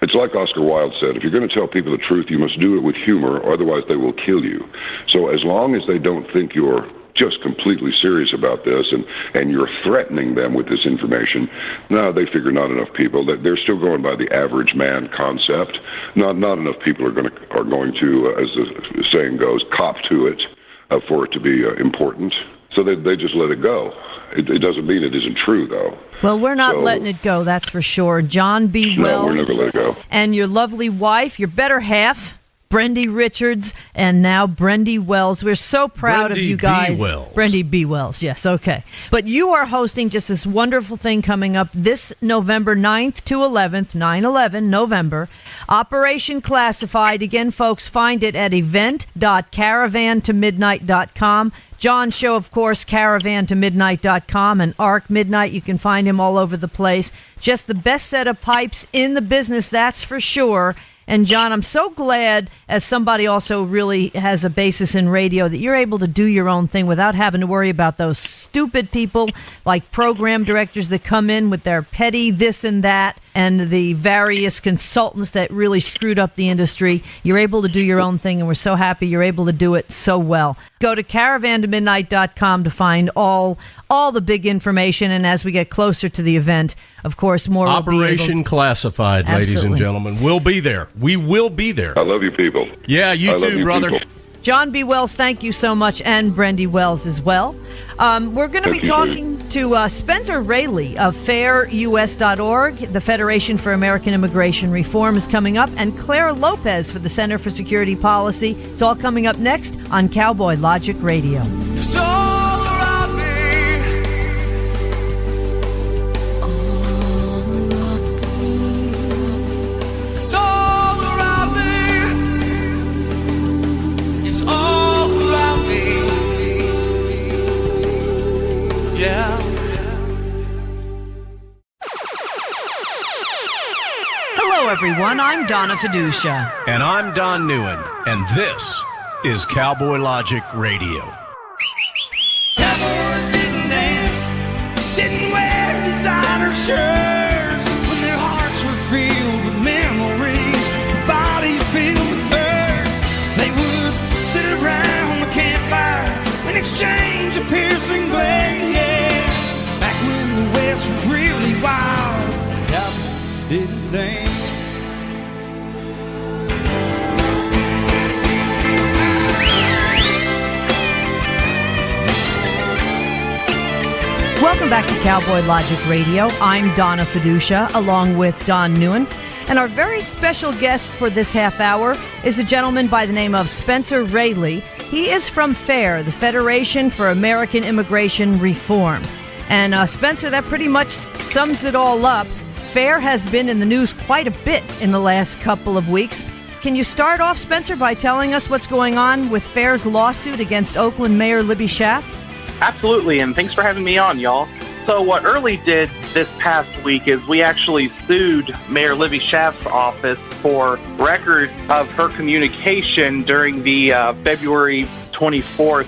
it's like Oscar Wilde said, if you're going to tell people the truth, you must do it with humor, or otherwise they will kill you. So as long as they don't think you're just completely serious about this and you're threatening them with this information, no, they figure not enough people, that they're still going by the average man concept. Not enough people are going to, as the saying goes, cop to it for it to be important. So they just let it go. It doesn't mean it isn't true, though. Well, we're not letting it go, that's for sure. John B. Wells. No, we're never let it go. And your lovely wife, your better half, Brendi Richards, and now Brendi Wells. We're so proud of you guys. Brendi B. Wells, yes, okay. But you are hosting just this wonderful thing coming up this November 9th to 11th, 9/11, November. Operation Classified. Again, folks, find it at event.caravantomidnight.com. John's show, of course, caravantomidnight.com, and Arc Midnight. You can find him all over the place. Just the best set of pipes in the business, that's for sure. And John, I'm so glad, as somebody also really has a basis in radio, that you're able to do your own thing without having to worry about those stupid people like program directors that come in with their petty this and that, and the various consultants that really screwed up the industry. You're able to do your own thing, and we're so happy you're able to do it so well. Go to caravantomidnight.com to find all the big information, and as we get closer to the event, of course, more will be able to... Operation Classified, ladies and gentlemen. We'll be there. We will be there. I love you people. Yeah, you too, brother. People. John B. Wells, thank you so much, and Brendi Wells as well. We're going to be talking to Spencer Raley of FairUS.org. The Federation for American Immigration Reform is coming up, and Claire Lopez for the Center for Security Policy. It's all coming up next on Cowboy Logic Radio. It's all around me. It's all around me. It's all around me. Yeah. Hello, everyone. I'm Donna Fiducia. And I'm Don Neuen, and this is Cowboy Logic Radio. Cowboys didn't dance, didn't wear designer shirts. When their hearts were filled with memories, their bodies filled with hurt. They would sit around piercing blaze. Back when the West was really wild, cowboys didn't dance. Welcome back to Cowboy Logic Radio. I'm Donna Fiducia, along with Don NEUEN. And our very special guest for this half hour is a gentleman by the name of Spencer RALEY. He is from FAIR, the Federation for American Immigration Reform. And Spencer, that pretty much sums it all up. FAIR has been in the news quite a bit in the last couple of weeks. Can you start off, Spencer, by telling us what's going on with FAIR's lawsuit against Oakland Mayor Libby Schaaf? Absolutely, and thanks for having me on, y'all. So what RALEY did this past week is we actually sued Mayor Libby Schaaf's office for records of her communication during the February 24th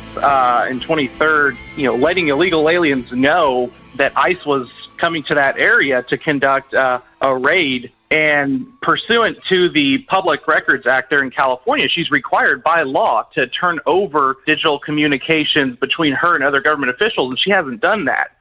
and 23rd, letting illegal aliens know that ICE was coming to that area to conduct a raid. And pursuant to the Public Records Act there in California, she's required by law to turn over digital communications between her and other government officials, and she hasn't done that.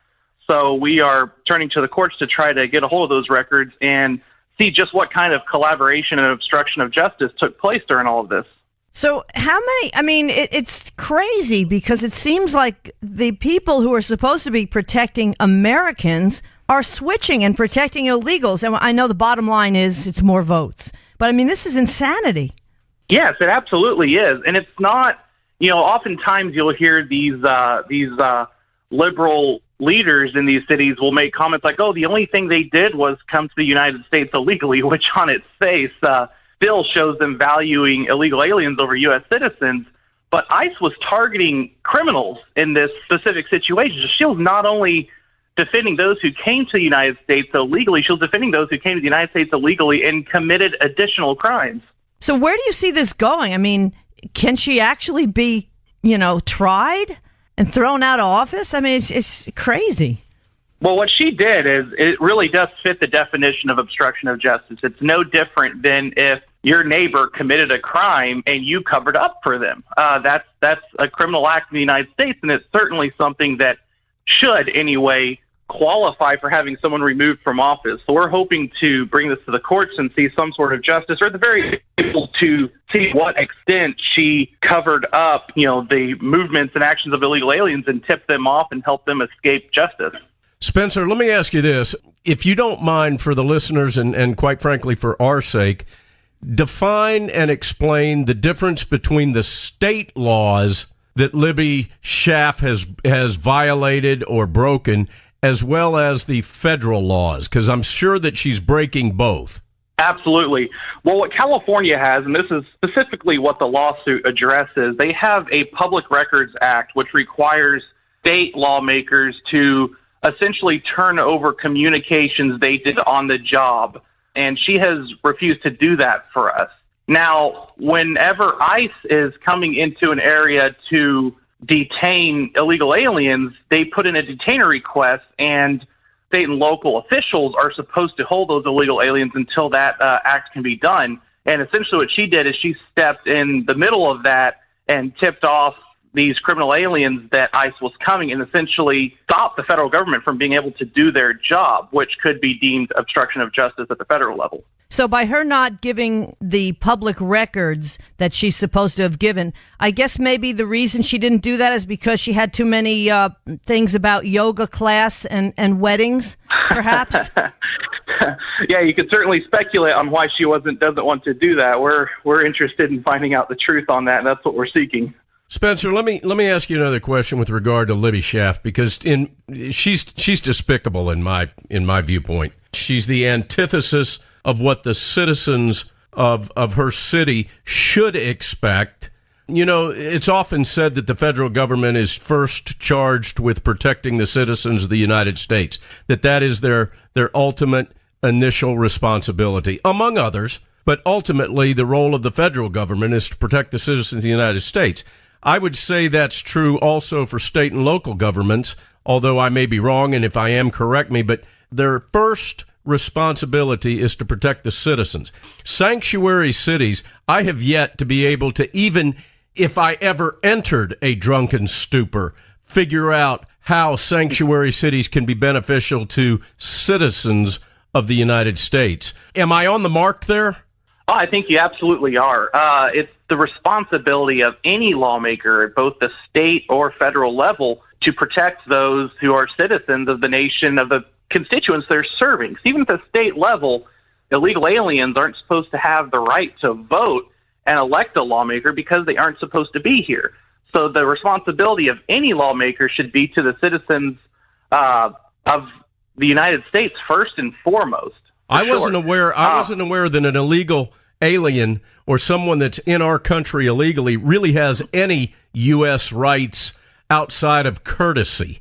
So we are turning to the courts to try to get a hold of those records and see just what kind of collaboration and obstruction of justice took place during all of this. So how many, it's crazy because it seems like the people who are supposed to be protecting Americans are switching and protecting illegals. And I know the bottom line is it's more votes. But, this is insanity. Yes, it absolutely is. And it's not, oftentimes you'll hear these liberal leaders in these cities will make comments like, oh, the only thing they did was come to the United States illegally, which on its face still shows them valuing illegal aliens over U.S. citizens. But ICE was targeting criminals in this specific situation. She was not only defending those who came to the United States illegally, she was defending those who came to the United States illegally and committed additional crimes. So where do you see this going? Can she actually be, tried and thrown out of office? It's crazy. Well, what she did is it really does fit the definition of obstruction of justice. It's no different than if your neighbor committed a crime and you covered up for them. That's a criminal act in the United States, and it's certainly something that should anyway qualify for having someone removed from office. So we're hoping to bring this to the courts and see some sort of justice, or at the very least able to see what extent she covered up, the movements and actions of illegal aliens and tipped them off and helped them escape justice. Spencer, let me ask you this. If you don't mind, for the listeners and quite frankly for our sake, define and explain the difference between the state laws that Libby Schaaf has violated or broken, as well as the federal laws, because I'm sure that she's breaking both. Absolutely. Well, what California has, and this is specifically what the lawsuit addresses, they have a Public Records Act, which requires state lawmakers to essentially turn over communications they did on the job. And she has refused to do that for us. Now, whenever ICE is coming into an area to detain illegal aliens, they put in a detainer request, and state and local officials are supposed to hold those illegal aliens until that act can be done. And essentially what she did is she stepped in the middle of that and tipped off these criminal aliens that ICE was coming and essentially stopped the federal government from being able to do their job, which could be deemed obstruction of justice at the federal level. So by her not giving the public records that she's supposed to have given, I guess maybe the reason she didn't do that is because she had too many things about yoga class and weddings, perhaps? Yeah, you could certainly speculate on why she doesn't want to do that. We're interested in finding out the truth on that, and that's what we're seeking. Spencer, let me ask you another question with regard to Libby Schaaf, because she's despicable in my viewpoint. She's the antithesis of what the citizens of her city should expect. It's often said that the federal government is first charged with protecting the citizens of the United States, that is their ultimate initial responsibility, among others. But ultimately, the role of the federal government is to protect the citizens of the United States. I would say that's true also for state and local governments, although I may be wrong, and if I am, correct me, but their first responsibility is to protect the citizens. Sanctuary cities, I have yet to be able to, even if I ever entered a drunken stupor, figure out how sanctuary cities can be beneficial to citizens of the United States. Am I on the mark there? Oh, I think you absolutely are. It's the responsibility of any lawmaker at both the state or federal level to protect those who are citizens of the nation, of the constituents they're serving. So even at the state level, illegal aliens aren't supposed to have the right to vote and elect a lawmaker because they aren't supposed to be here. So the responsibility of any lawmaker should be to the citizens of the United States first and foremost. I wasn't aware that an illegal alien or someone that's in our country illegally really has any U.S. rights outside of courtesy.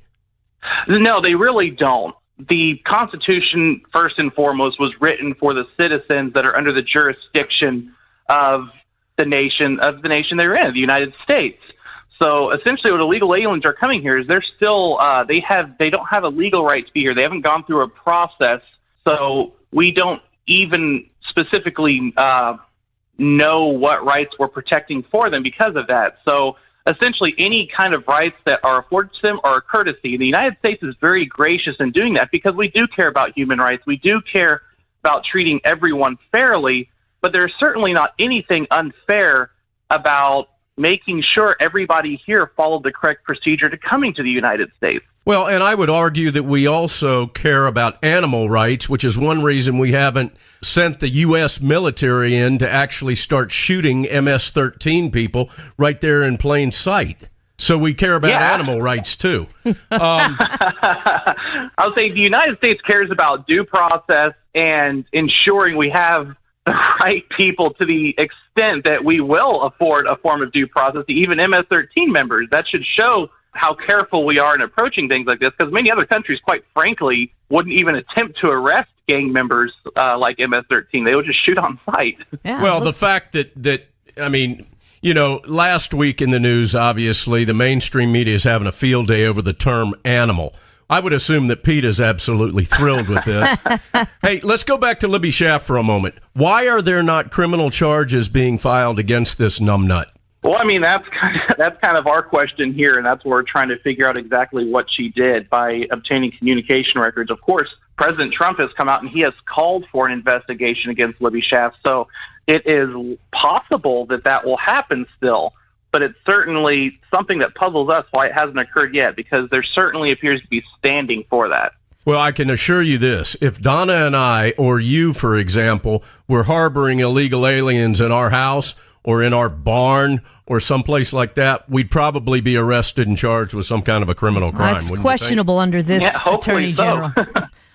No, they really don't. The Constitution, first and foremost, was written for the citizens that are under the jurisdiction of the nation they're in, the United States. So essentially what illegal aliens are coming here is they're still, they don't have a legal right to be here. They haven't gone through a process. So we don't even specifically know what rights we're protecting for them because of that. So essentially any kind of rights that are afforded to them are a courtesy. The United States is very gracious in doing that because we do care about human rights. We do care about treating everyone fairly, but there's certainly not anything unfair about making sure everybody here followed the correct procedure to coming to the United States. Well, and I would argue that we also care about animal rights, which is one reason we haven't sent the U.S. military in to actually start shooting MS-13 people right there in plain sight. So we care about animal rights, too. I'll say the United States cares about due process and ensuring we have the right people to the extent that we will afford a form of due process to even MS-13 members. That should show how careful we are in approaching things like this, because many other countries, quite frankly, wouldn't even attempt to arrest gang members like MS-13. They would just shoot on sight. Yeah, well, the fact that I mean, you know, last week in the news, obviously, the mainstream media is having a field day over the term animal. I would assume that Pete is absolutely thrilled with this. Hey, let's go back to Libby Schaaf for a moment. Why are there not criminal charges being filed against this numbnut? Well, I mean, that's kind of our question here, and that's where we're trying to figure out exactly what she did by obtaining communication records. Of course, President Trump has come out and he has called for an investigation against Libby Schaaf, so it is possible that will happen still. But it's certainly something that puzzles us why it hasn't occurred yet, because there certainly appears to be standing for that. Well, I can assure you this. If Donna and I, or you, for example, were harboring illegal aliens in our house or in our barn or someplace like that, we'd probably be arrested and charged with some kind of a criminal crime. That's questionable under this Attorney General.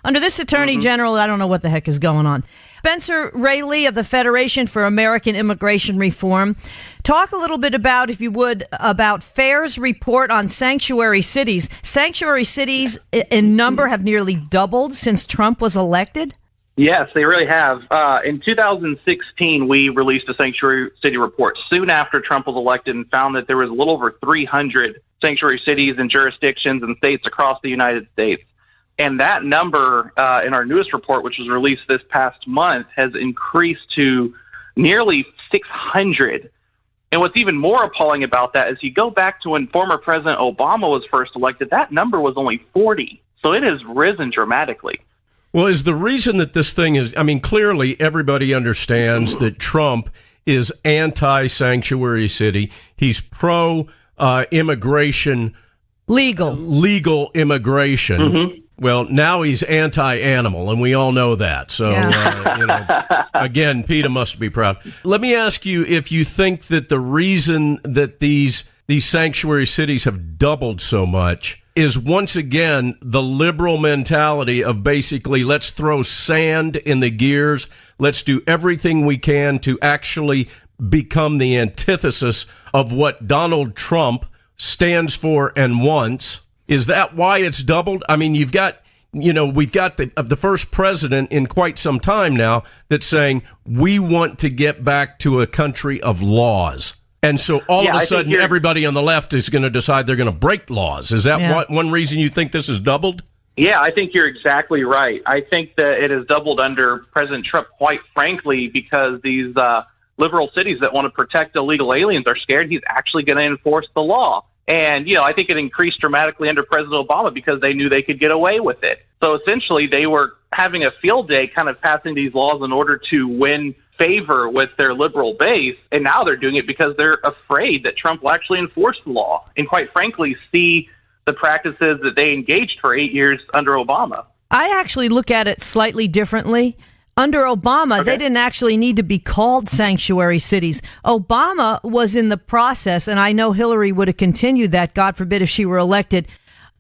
Under this Attorney General, I don't know what the heck is going on. Spencer Raley of the Federation for American Immigration Reform. Talk a little bit about, if you would, about FAIR's report on sanctuary cities. Sanctuary cities in number have nearly doubled since Trump was elected. Yes, they really have. In 2016, we released a sanctuary city report soon after Trump was elected and found that there was a little over 300 sanctuary cities and jurisdictions and states across the United States. And that number in our newest report, which was released this past month, has increased to nearly 600. And what's even more appalling about that is you go back to when former President Obama was first elected, that number was only 40. So it has risen dramatically. Well, is the reason that this thing is, I mean, clearly everybody understands that Trump is anti-sanctuary city. He's pro-immigration. Legal immigration. Mm-hmm. Well, now he's anti-animal, and we all know that. So, again, PETA must be proud. Let me ask you if you think that the reason that these sanctuary cities have doubled so much is, once again, the liberal mentality of basically, let's throw sand in the gears, let's do everything we can to actually become the antithesis of what Donald Trump stands for and wants. Is that why it's doubled? I mean, we've got the first president in quite some time now that's saying we want to get back to a country of laws. And so all of a sudden, everybody on the left is going to decide they're going to break laws. Is that one reason you think this has doubled? Yeah, I think you're exactly right. I think that it has doubled under President Trump, quite frankly, because these liberal cities that want to protect illegal aliens are scared he's actually going to enforce the law. And, I think it increased dramatically under President Obama because they knew they could get away with it. So essentially, they were having a field day kind of passing these laws in order to win favor with their liberal base. And now they're doing it because they're afraid that Trump will actually enforce the law and, quite frankly, see the practices that they engaged for 8 years under Obama. I actually look at it slightly differently. Under Obama, They didn't actually need to be called sanctuary cities. Obama was in the process, and I know Hillary would have continued that, God forbid, if she were elected,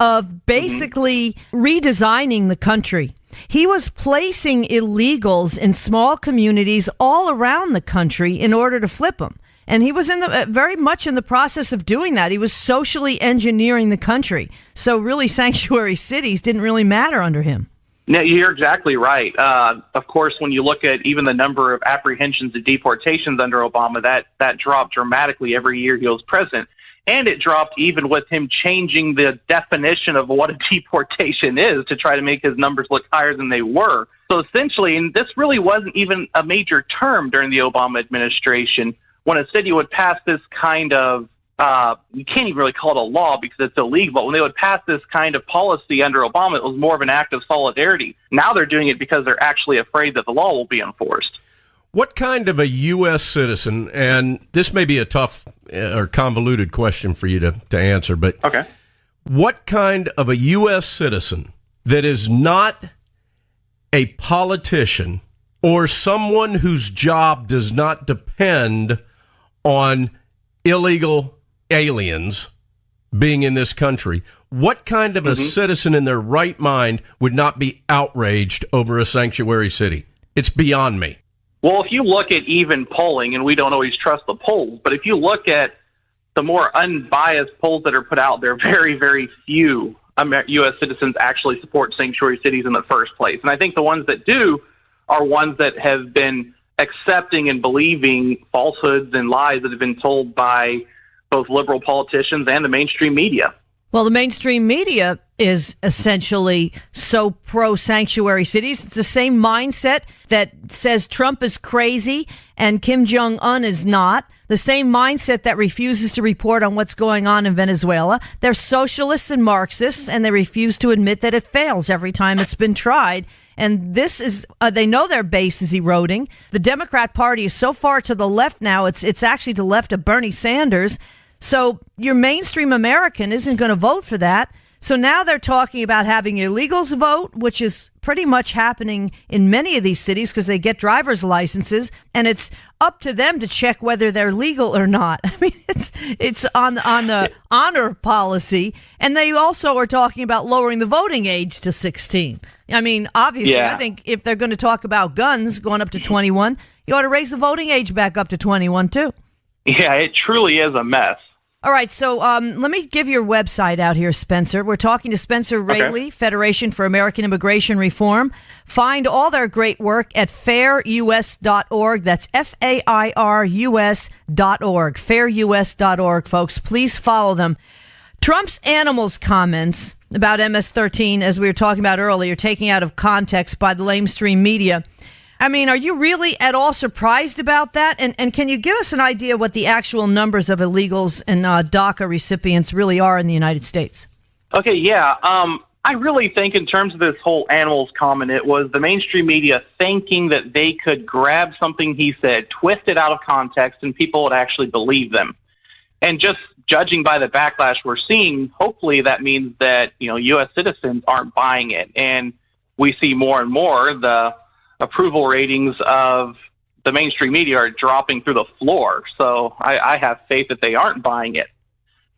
of basically redesigning the country. He was placing illegals in small communities all around the country in order to flip them. And he was very much in the process of doing that. He was socially engineering the country. So really, sanctuary cities didn't really matter under him. No, you're exactly right. Of course, when you look at even the number of apprehensions and deportations under Obama, that dropped dramatically every year he was president. And it dropped even with him changing the definition of what a deportation is to try to make his numbers look higher than they were. So essentially, and this really wasn't even a major term during the Obama administration, when a city would pass this kind of, you can't even really call it a law because it's illegal, but when they would pass this kind of policy under Obama, it was more of an act of solidarity. Now they're doing it because they're actually afraid that the law will be enforced. What kind of a U.S. citizen, and this may be a tough or convoluted question for you to answer, but what kind of a U.S. citizen that is not a politician or someone whose job does not depend on illegal aliens being in this country, what kind of a citizen in their right mind would not be outraged over a sanctuary city? It's beyond me. Well, if you look at even polling, and we don't always trust the polls, but if you look at the more unbiased polls that are put out there, very, very few U.S. citizens actually support sanctuary cities in the first place. And I think the ones that do are ones that have been accepting and believing falsehoods and lies that have been told by both liberal politicians and the mainstream media. Well, the mainstream media is essentially so pro-sanctuary cities. It's the same mindset that says Trump is crazy and Kim Jong-un is not. The same mindset that refuses to report on what's going on in Venezuela. They're socialists and Marxists, and they refuse to admit that it fails every time it's been tried. And this is, they know their base is eroding. The Democrat Party is so far to the left now, it's actually to the left of Bernie Sanders. So your mainstream American isn't going to vote for that. So now they're talking about having illegals vote, which is pretty much happening in many of these cities because they get driver's licenses, and it's up to them to check whether they're legal or not. I mean, it's on the honor policy, and they also are talking about lowering the voting age to 16. I mean, obviously, I think if they're going to talk about guns going up to 21, you ought to raise the voting age back up to 21 too. Yeah, it truly is a mess. All right, so let me give your website out here, Spencer. We're talking to Spencer Raley, Federation for American Immigration Reform. Find all their great work at fairus.org. That's FAIRUS.org, fairus.org, folks. Please follow them. Trump's animals comments about MS-13, as we were talking about earlier, taken out of context by the lamestream media. I mean, are you really at all surprised about that? And can you give us an idea what the actual numbers of illegals and DACA recipients really are in the United States? Okay, yeah. I really think in terms of this whole animals comment, it was the mainstream media thinking that they could grab something he said, twist it out of context, and people would actually believe them. And just judging by the backlash we're seeing, hopefully that means that, U.S. citizens aren't buying it. And we see more and more the approval ratings of the mainstream media are dropping through the floor. So I have faith that they aren't buying it.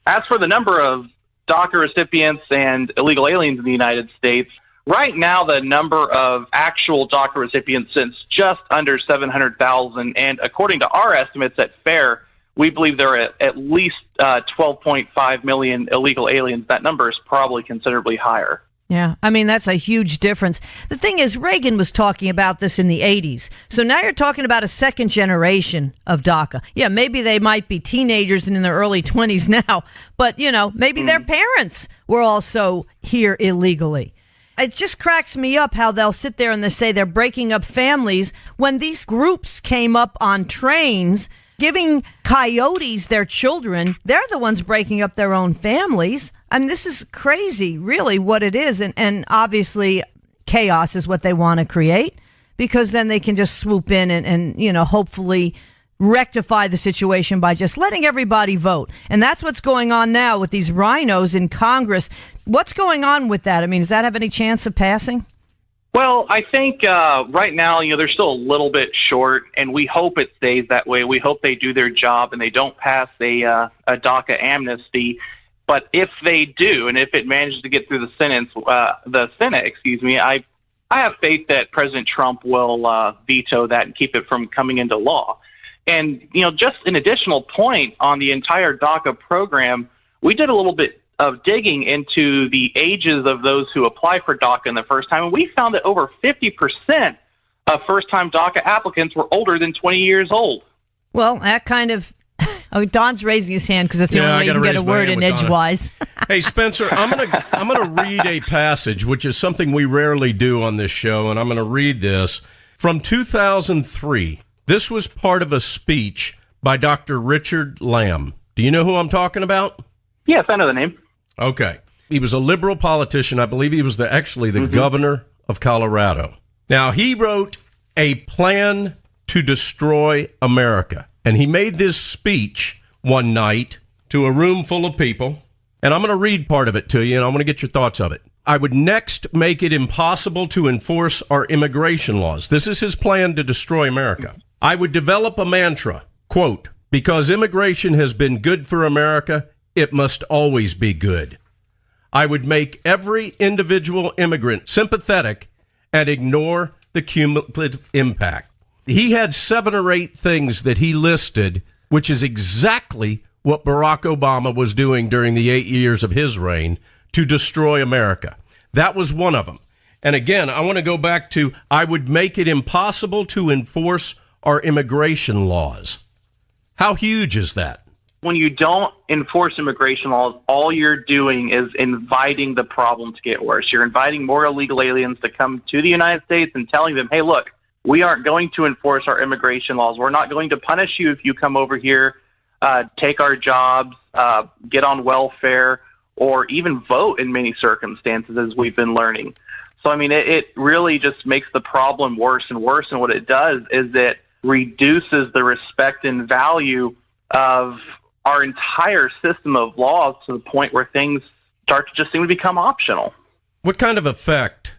As for the number of DACA recipients and illegal aliens in the United States, right now the number of actual DACA recipients is just under 700,000. And according to our estimates at FAIR, we believe there are at least 12.5 million illegal aliens. That number is probably considerably higher. Yeah, I mean, that's a huge difference. The thing is, Reagan was talking about this in the 80s. So now you're talking about a second generation of DACA. Yeah, maybe they might be teenagers and in their early 20s now, but, maybe their parents were also here illegally. It just cracks me up how they'll sit there and they say they're breaking up families when these groups came up on trains giving coyotes their children. They're the ones breaking up their own families. I mean, this is crazy, really, what it is. And obviously, chaos is what they want to create, because then they can just swoop in and hopefully rectify the situation by just letting everybody vote. And that's what's going on now with these rhinos in Congress. What's going on with that? I mean, does that have any chance of passing? Well, I think right now, they're still a little bit short, and we hope it stays that way. We hope they do their job and they don't pass a DACA amnesty. But if they do, and if it manages to get through the Senate, I have faith that President Trump will veto that and keep it from coming into law. And, just an additional point on the entire DACA program, we did a little bit of digging into the ages of those who apply for DACA in the first time, and we found that over 50% of first-time DACA applicants were older than 20 years old. Well, that kind of... Don's raising his hand because that's the only way you can get a word in edgewise. Hey, Spencer, I'm gonna read a passage, which is something we rarely do on this show, and I'm going to read this from 2003. This was part of a speech by Dr. Richard Lamb. Do you know who I'm talking about? Yes, I know the name. Okay. He was a liberal politician. I believe he was actually the governor of Colorado. Now, he wrote a plan to destroy America. And he made this speech one night to a room full of people. And I'm going to read part of it to you, and I'm going to get your thoughts of it. I would next make it impossible to enforce our immigration laws. This is his plan to destroy America. I would develop a mantra, quote, because immigration has been good for America, it must always be good. I would make every individual immigrant sympathetic and ignore the cumulative impact. He had 7 or 8 things that he listed, which is exactly what Barack Obama was doing during the 8 years of his reign to destroy America. That was one of them. And again, I want to go back to, I would make it impossible to enforce our immigration laws. How huge is that? When you don't enforce immigration laws, all you're doing is inviting the problem to get worse. You're inviting more illegal aliens to come to the United States and telling them, hey, look, we aren't going to enforce our immigration laws. We're not going to punish you if you come over here, take our jobs, get on welfare, or even vote in many circumstances, as we've been learning. So, I mean, it really just makes the problem worse and worse. And what it does is it reduces the respect and value of our entire system of laws to the point where things start to just seem to become optional. What kind of effect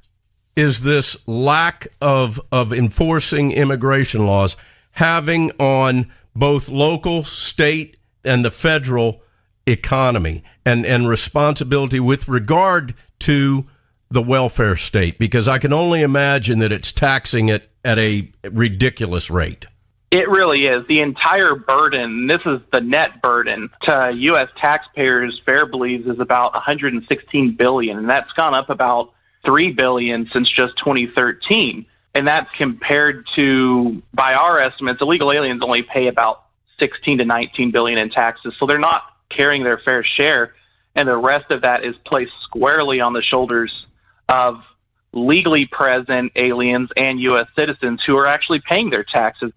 is this lack of enforcing immigration laws having on both local, state, and the federal economy and responsibility with regard to the welfare state? Because I can only imagine that it's taxing it at a ridiculous rate. It really is. The entire burden, this is the net burden to U.S. taxpayers, FAIR believes, is about $116 billion, and that's gone up about $3 billion since just 2013. And that's compared to, by our estimates, illegal aliens only pay about $16 to $19 billion in taxes. So they're not carrying their fair share. And the rest of that is placed squarely on the shoulders of legally present aliens and U.S. citizens who are actually paying their taxes.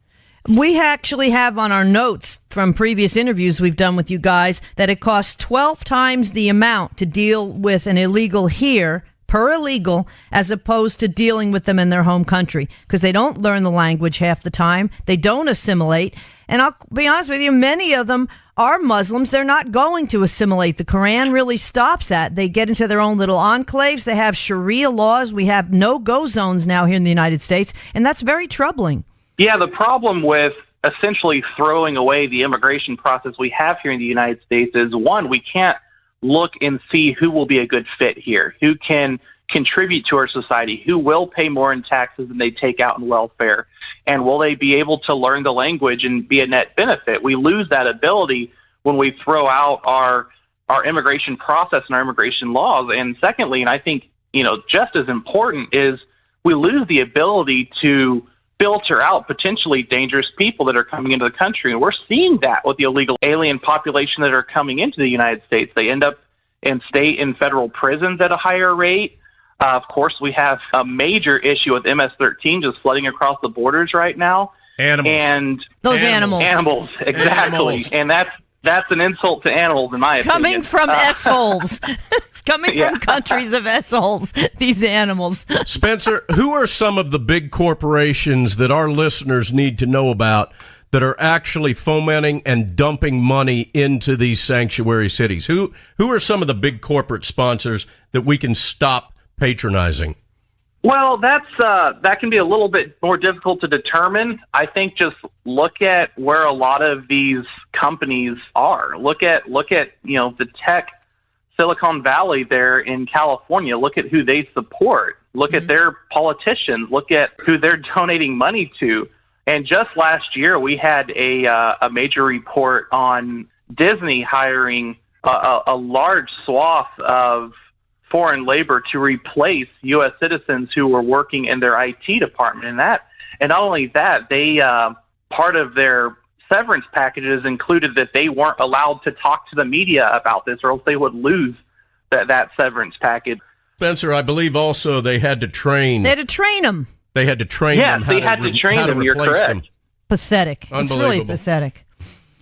We actually have on our notes from previous interviews we've done with you guys that it costs 12 times the amount to deal with an illegal here per illegal as opposed to dealing with them in their home country, because they don't learn the language half the time. They don't assimilate. And I'll be honest with you, many of them are Muslims. They're not going to assimilate. The Quran really stops that. They get into their own little enclaves. They have Sharia laws. We have no-go zones now here in the United States, and that's very troubling. Yeah, the problem with essentially throwing away the immigration process we have here in the United States is, one, we can't look and see who will be a good fit here, who can contribute to our society, who will pay more in taxes than they take out in welfare, and will they be able to learn the language and be a net benefit. We lose that ability when we throw out our immigration process and our immigration laws. And secondly, and I think, just as important, is we lose the ability to filter out potentially dangerous people that are coming into the country. And we're seeing that with the illegal alien population that are coming into the United States. They end up in state and federal prisons at a higher rate. Of course, we have a major issue with MS-13 just flooding across the borders right now. Animals. And Those animals. Animals, exactly. Animals. And that's an insult to animals, in my opinion. Coming from S-holes. Coming from countries of S-holes, these animals. Spencer, who are some of the big corporations that our listeners need to know about that are actually fomenting and dumping money into these sanctuary cities? Who are some of the big corporate sponsors that we can stop patronizing? Well, that can be a little bit more difficult to determine. I think just look at where a lot of these companies are. Look at the tech Silicon Valley there in California. Look at who they support. Look at their politicians. Look at who they're donating money to. And just last year, we had a major report on Disney hiring a large swath of foreign labor to replace U.S. citizens who were working in their IT department. And not only that, they part of their severance packages included that they weren't allowed to talk to the media about this, or else they would lose that severance package. Spencer, I believe also they had to train. They had to train them. They had to train them. Yes, they had to train them. You're correct. Them. Pathetic. It's really pathetic.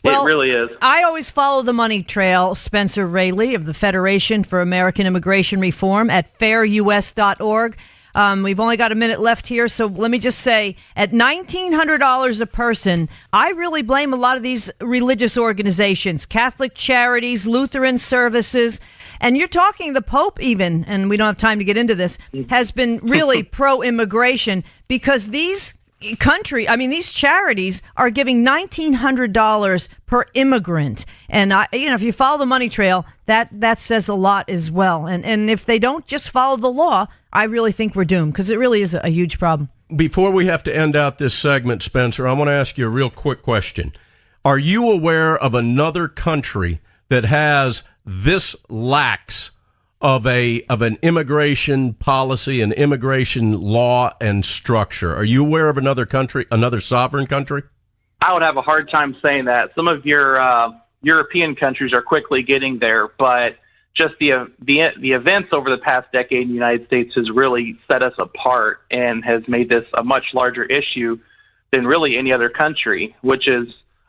Well, it really is. I always follow the money trail. Spencer RALEY of the Federation for American Immigration Reform at fairus.org. We've only got a minute left here, so let me just say, at $1,900 a person, I really blame a lot of these religious organizations, Catholic Charities, Lutheran Services, and you're talking the Pope even, and we don't have time to get into this, has been really pro-immigration because these charities are giving $1,900 per immigrant. And, if you follow the money trail, that says a lot as well. And if they don't just follow the law, I really think we're doomed because it really is a huge problem. Before we have to end out this segment, Spencer, I want to ask you a real quick question. Are you aware of another country that has this lax of an immigration policy, an immigration law and structure? Are you aware of another country, another sovereign country? I would have a hard time saying that. Some of your European countries are quickly getting there, but just the events over the past decade in the United States has really set us apart and has made this a much larger issue than really any other country, which is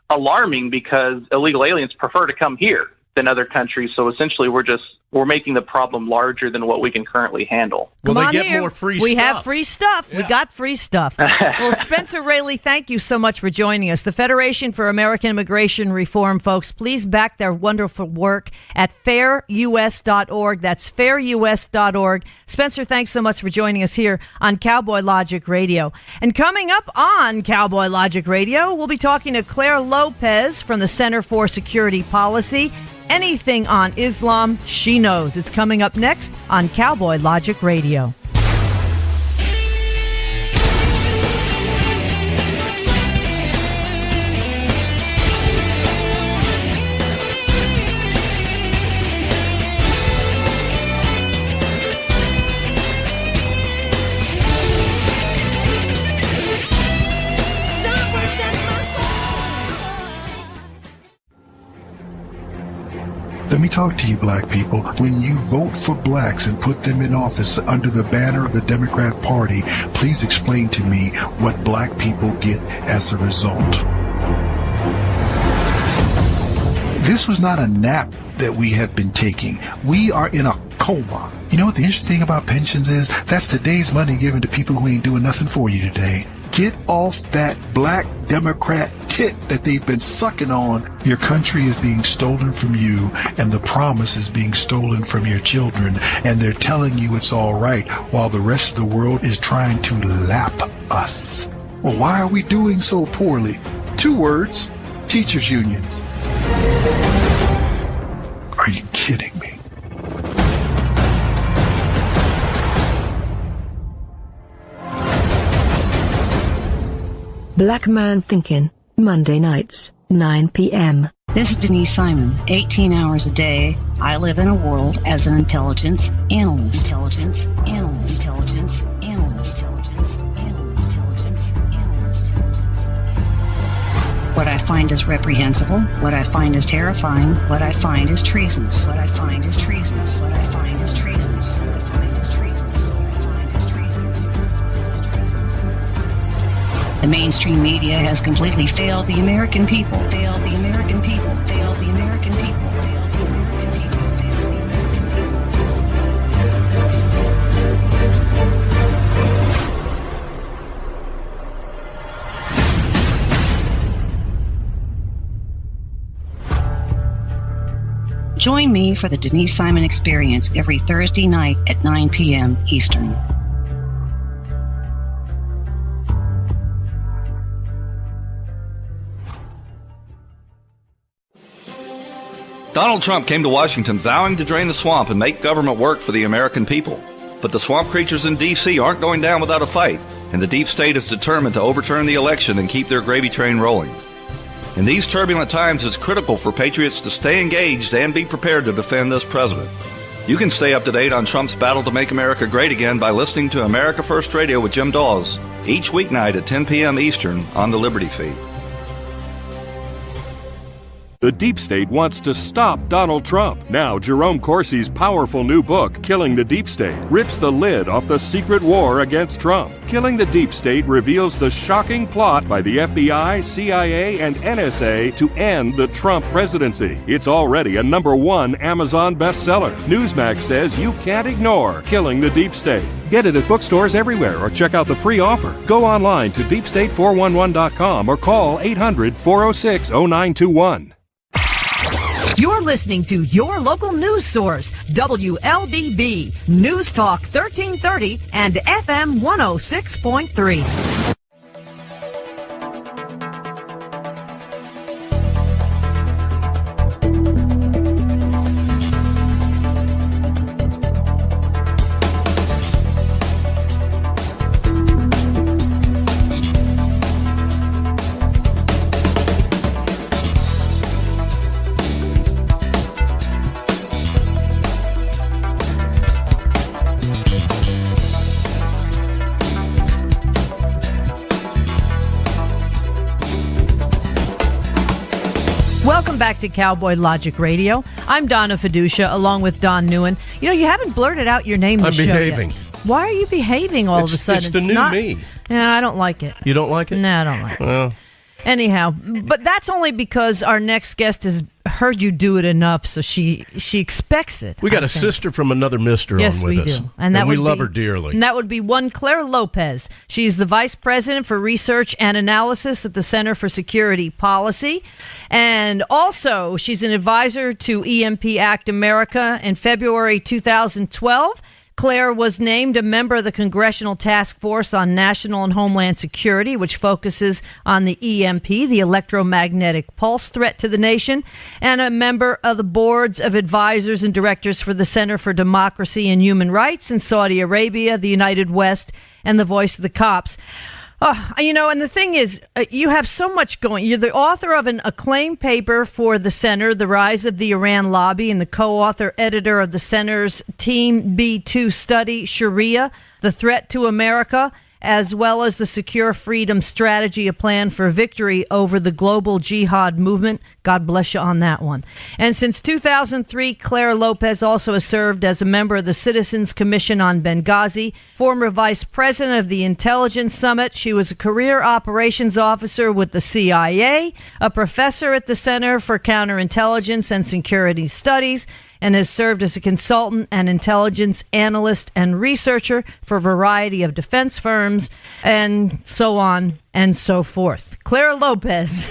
alarming because illegal aliens prefer to come here than other countries. So essentially, we're making the problem larger than what we can currently handle. Well, Come they on get here. more free we stuff. have free stuff. Yeah. We got free stuff. Well, Spencer RALEY, thank you so much for joining us. The Federation for American Immigration Reform, folks, please back their wonderful work at fairus.org. That's fairus.org. Spencer, thanks so much for joining us here on Cowboy Logic Radio. And coming up on Cowboy Logic Radio, we'll be talking to Claire Lopez from the Center for Security Policy. Anything on Islam, she knows. It's coming up next on Cowboy Logic Radio. Let me talk to you, black people. When you vote for blacks and put them in office under the banner of the Democrat Party, please explain to me what black people get as a result. This was not a nap that we have been taking. We are in a coma. You know what the interesting thing about pensions is? That's today's money given to people who ain't doing nothing for you today. Get off that black Democrat tit that they've been sucking on. Your country is being stolen from you, and the promise is being stolen from your children, and they're telling you it's all right while the rest of the world is trying to lap us. Well, why are we doing so poorly? 2 words: teachers' unions. Are you kidding me? Black Man Thinking, Monday nights, 9 p.m. This is Denise Simon. 18 hours a day, I live in a world as an intelligence analyst. Intelligence analyst. Intelligence analyst. Intelligence analyst. Intelligence analyst. What I find is reprehensible. What I find is terrifying. What I find is treasonous. What I find is treasonous. What I find is treasonous. What I find is treasonous. What I find is treasonous. The mainstream media has completely failed the American people. Failed the American people. Failed the American people. Failed the American people. Failed the American people. Join me for the Denise Simon Experience every Thursday night at 9 p.m. Eastern. Donald Trump came to Washington vowing to drain the swamp and make government work for the American people. But the swamp creatures in D.C. aren't going down without a fight, and the deep state is determined to overturn the election and keep their gravy train rolling. In these turbulent times, it's critical for patriots to stay engaged and be prepared to defend this president. You can stay up to date on Trump's battle to make America great again by listening to America First Radio with Jim Dawes each weeknight at 10 p.m. Eastern on the Liberty Feed. The deep state wants to stop Donald Trump. Now, Jerome Corsi's powerful new book, Killing the Deep State, rips the lid off the secret war against Trump. Killing the Deep State reveals the shocking plot by the FBI, CIA, and NSA to end the Trump presidency. It's already a #1 Amazon bestseller. Newsmax says you can't ignore Killing the Deep State. Get it at bookstores everywhere or check out the free offer. Go online to deepstate411.com or call 800-406-0921. You're listening to your local news source, WLBB, News Talk 1330 and FM 106.3. Welcome back to Cowboy Logic Radio. I'm Donna Fiducia, along with Don Neuen. You know, you haven't blurted out your name this show yet. I'm behaving. Why are you behaving all of a sudden? It's the new me. Yeah, I don't like it. You don't like it? No, I don't like it. Anyhow, but that's only because our next guest has heard you do it enough, so she expects it. We got a sister from another mister on with us. Yes, we do. And we love her dearly. And that would be one Claire Lopez. She's the Vice President for Research and Analysis at the Center for Security Policy. And also, she's an advisor to EMP Act America. In February 2012, Claire was named a member of the Congressional Task Force on National and Homeland Security, which focuses on the EMP, the electromagnetic pulse threat to the nation, and a member of the boards of advisors and directors for the Center for Democracy and Human Rights in Saudi Arabia, the United West, and the Voice of the Cops. You know, and the thing is, you have so much going. You're the author of an acclaimed paper for the Center, The Rise of the Iran Lobby, and the co-author editor of the Center's Team B2 study, Sharia, The Threat to America, as well as the Secure Freedom Strategy, a plan for victory over the global jihad movement. God bless you on that one. And since 2003, Claire Lopez also has served as a member of the Citizens Commission on Benghazi, former vice president of the Intelligence Summit. She was a career operations officer with the CIA, a professor at the Center for Counterintelligence and Security Studies, and has served as a consultant and intelligence analyst and researcher for a variety of defense firms, and so on and so forth. Claire Lopez.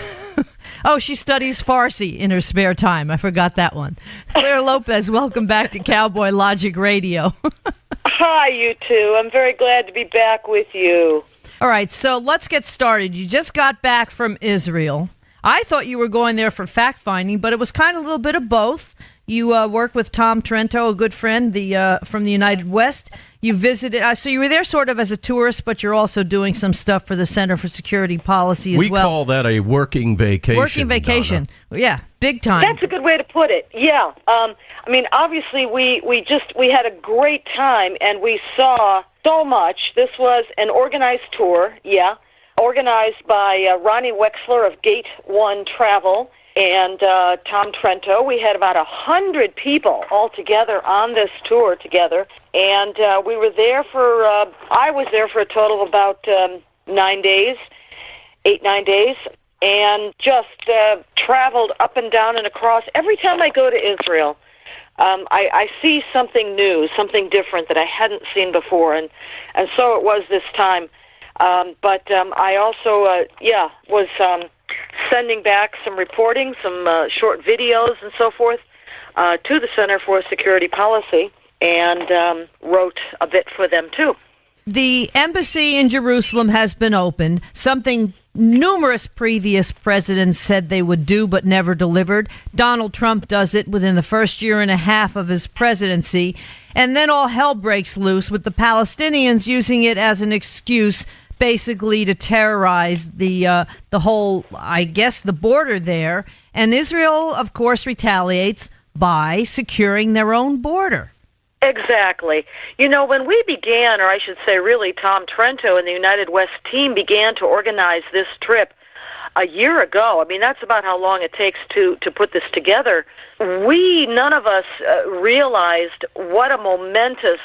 Oh, she studies Farsi in her spare time. I forgot that one. Claire Lopez, welcome back to Cowboy Logic Radio. Hi, you two. I'm very glad to be back with you. All right, so let's get started. You just got back from Israel. I thought you were going there for fact-finding, but it was kind of a little bit of both. You work with Tom Trento, a good friend from the United West. You visited, so you were there sort of as a tourist, but you're also doing some stuff for the Center for Security Policy as well. We call that a working vacation. Working vacation. Donna. Yeah, big time. That's a good way to put it. Yeah. I mean, obviously, we had a great time, and we saw so much. This was an organized tour, organized by Ronnie Wexler of Gate 1 Travel and Tom Trento. We had about 100 people all together on this tour together, and we were there for, I was there for a total of about 9 days, 8-9 days, and just traveled up and down and across. Every time I go to Israel, I see something new, something different that I hadn't seen before, and so it was this time. But I also, was sending back some reporting, some short videos and so forth to the Center for Security Policy, and wrote a bit for them, too. The embassy in Jerusalem has been opened, something numerous previous presidents said they would do but never delivered. Donald Trump does it within the first year and a half of his presidency, and then all hell breaks loose with the Palestinians using it as an excuse basically to terrorize the whole, I guess, the border there. And Israel, of course, retaliates by securing their own border. Exactly. You know, when we began, or I should say really Tom Trento and the United West team began to organize this trip a year ago, I mean, that's about how long it takes to put this together, none of us realized what a momentous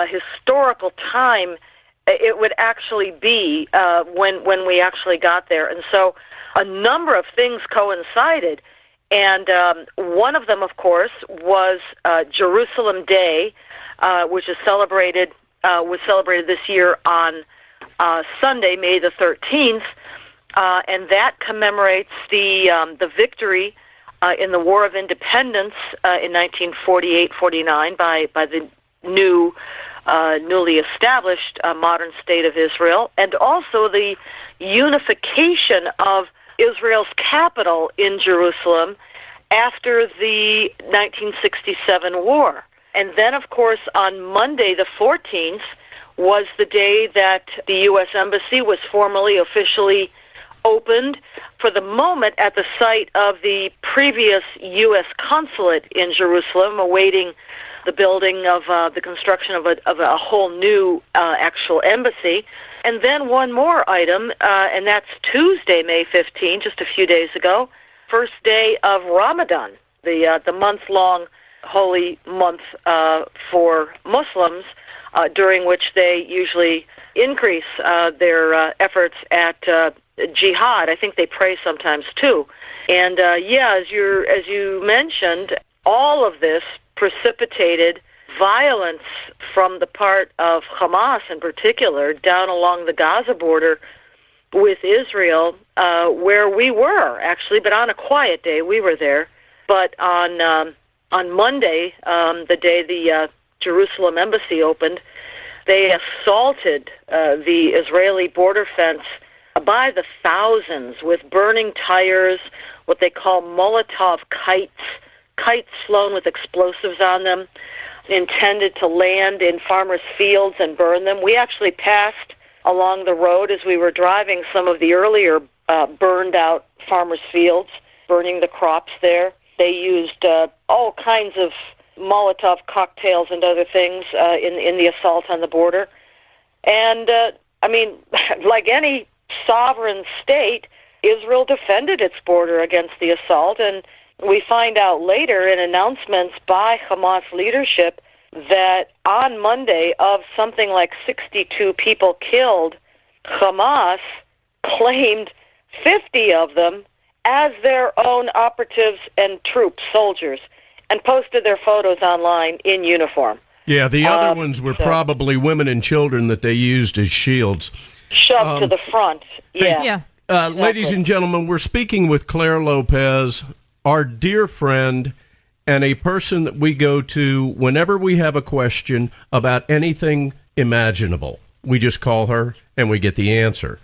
historical time it would actually be when we actually got there. And so a number of things coincided. And one of them, of course, was Jerusalem Day, which was celebrated this year on Sunday, May the 13th, and that commemorates the victory in the War of Independence in 1948-49 by the newly established modern state of Israel, and also the unification of Israel's capital in Jerusalem after the 1967 war. And then, of course, on Monday the 14th was the day that the U.S. Embassy was formally, officially opened for the moment at the site of the previous U.S. consulate in Jerusalem, awaiting the building of the construction of a whole new actual embassy. And then one more item, and that's Tuesday, May 15, just a few days ago, first day of Ramadan, the month-long holy month for Muslims, during which they usually increase their efforts at jihad. I think they pray sometimes too. And as you mentioned, all of this precipitated violence from the part of Hamas in particular down along the Gaza border with Israel, where we were actually, but on a quiet day we were there. But on Monday, the day the Jerusalem embassy opened, they assaulted the Israeli border fence by the thousands with burning tires, what they call Molotov kites flown with explosives on them, intended to land in farmers' fields and burn them. We actually passed along the road as we were driving some of the earlier burned-out farmers' fields, burning the crops there. They used all kinds of Molotov cocktails and other things in the assault on the border. And, I mean, like any sovereign state, Israel defended its border against the assault, and we find out later in announcements by Hamas leadership that on Monday, of something like 62 people killed, Hamas claimed 50 of them as their own operatives and troops, soldiers, and posted their photos online in uniform. Yeah, the other ones were probably women and children that they used as shields. Shoved to the front. Yeah. Exactly. Ladies and gentlemen, we're speaking with Claire Lopez, our dear friend, and a person that we go to whenever we have a question about anything imaginable. We just call her and we get the answer.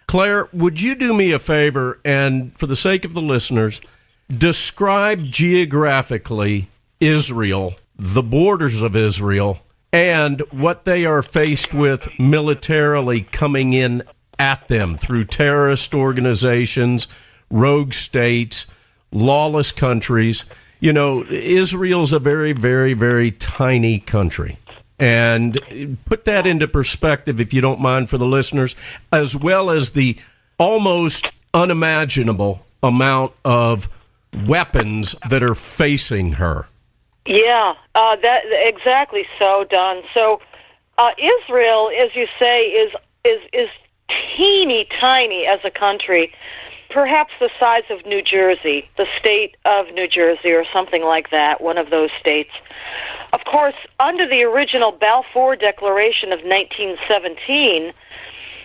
Claire, would you do me a favor and, for the sake of the listeners, describe geographically Israel, the borders of Israel, and what they are faced with militarily coming in at them through terrorist organizations, rogue states, lawless countries. You know, Israel's a very, very, very tiny country. And put that into perspective, if you don't mind, for the listeners, as well as the almost unimaginable amount of weapons that are facing her. Yeah, that exactly so, Don. So Israel, as you say, is teeny tiny as a country, perhaps the size of New Jersey, the state of New Jersey or something like that, one of those states. Of course, under the original Balfour Declaration of 1917,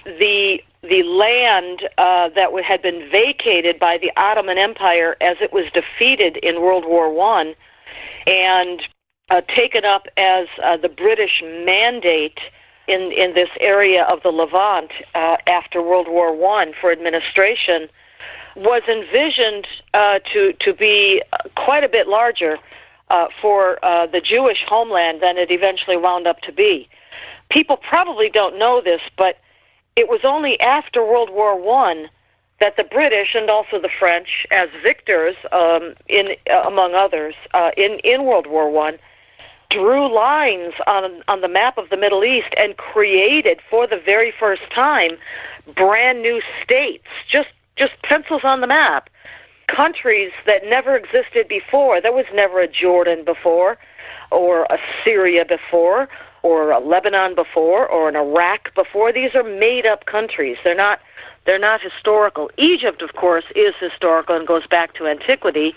the land that had been vacated by the Ottoman Empire as it was defeated in World War I and taken up as the British mandate in this area of the Levant after World War I for administration, was envisioned to be quite a bit larger for the Jewish homeland than it eventually wound up to be. People probably don't know this, but it was only after World War I that the British and also the French, as victors, among others, in World War I, drew lines on the map of the Middle East and created, for the very first time, brand new states, just pencils on the map, countries that never existed before. There was never a Jordan before, or a Syria before, or a Lebanon before, or an Iraq before. These are made-up countries. They're not historical. Egypt, of course, is historical and goes back to antiquity.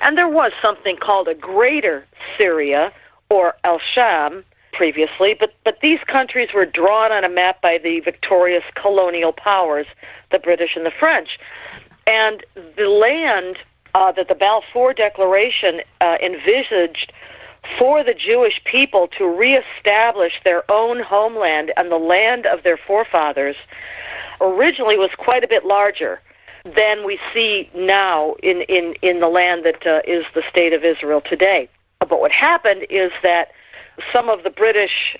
And there was something called a Greater Syria, or El-Sham, previously, but these countries were drawn on a map by the victorious colonial powers, the British and the French. And the land that the Balfour Declaration envisaged for the Jewish people to reestablish their own homeland and the land of their forefathers originally was quite a bit larger than we see now in the land that is the state of Israel today. But what happened is that some of the British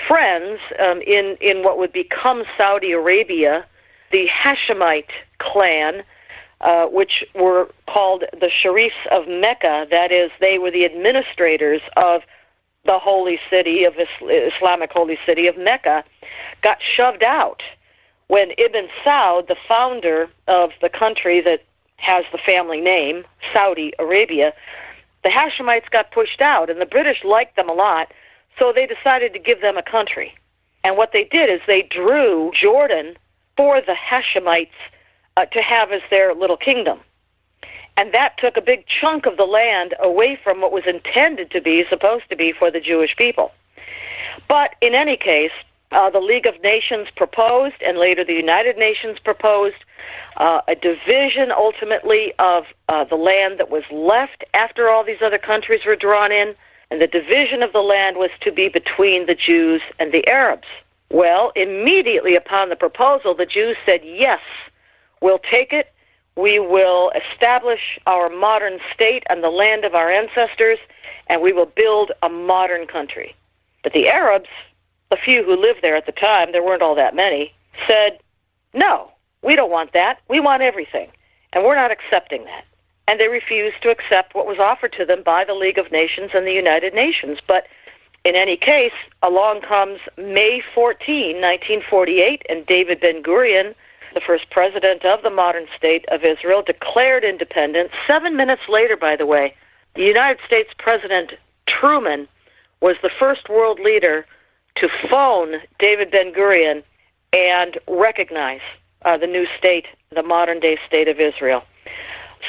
friends in what would become Saudi Arabia, the Hashemite clan, which were called the Sharifs of Mecca, that is, they were the administrators of the holy city, of Islamic holy city of Mecca, got shoved out when Ibn Saud, the founder of the country that has the family name, Saudi Arabia, the Hashemites got pushed out, and the British liked them a lot, so they decided to give them a country. And what they did is they drew Jordan for the Hashemites to have as their little kingdom. And that took a big chunk of the land away from what was intended to be, supposed to be, for the Jewish people. But in any case, the League of Nations proposed, and later the United Nations proposed, a division ultimately of the land that was left after all these other countries were drawn in, and the division of the land was to be between the Jews and the Arabs. Well, immediately upon the proposal, the Jews said, yes, we'll take it. We will establish our modern state and the land of our ancestors, and we will build a modern country. But the Arabs, the few who lived there at the time, there weren't all that many, said, no, we don't want that. We want everything, and we're not accepting that. And they refused to accept what was offered to them by the League of Nations and the United Nations. But in any case, along comes May 14, 1948, and David Ben-Gurion, the first president of the modern state of Israel, declared independence. 7 minutes later, by the way, the United States President Truman was the first world leader to phone David Ben-Gurion and recognize the new state, the modern-day state of Israel.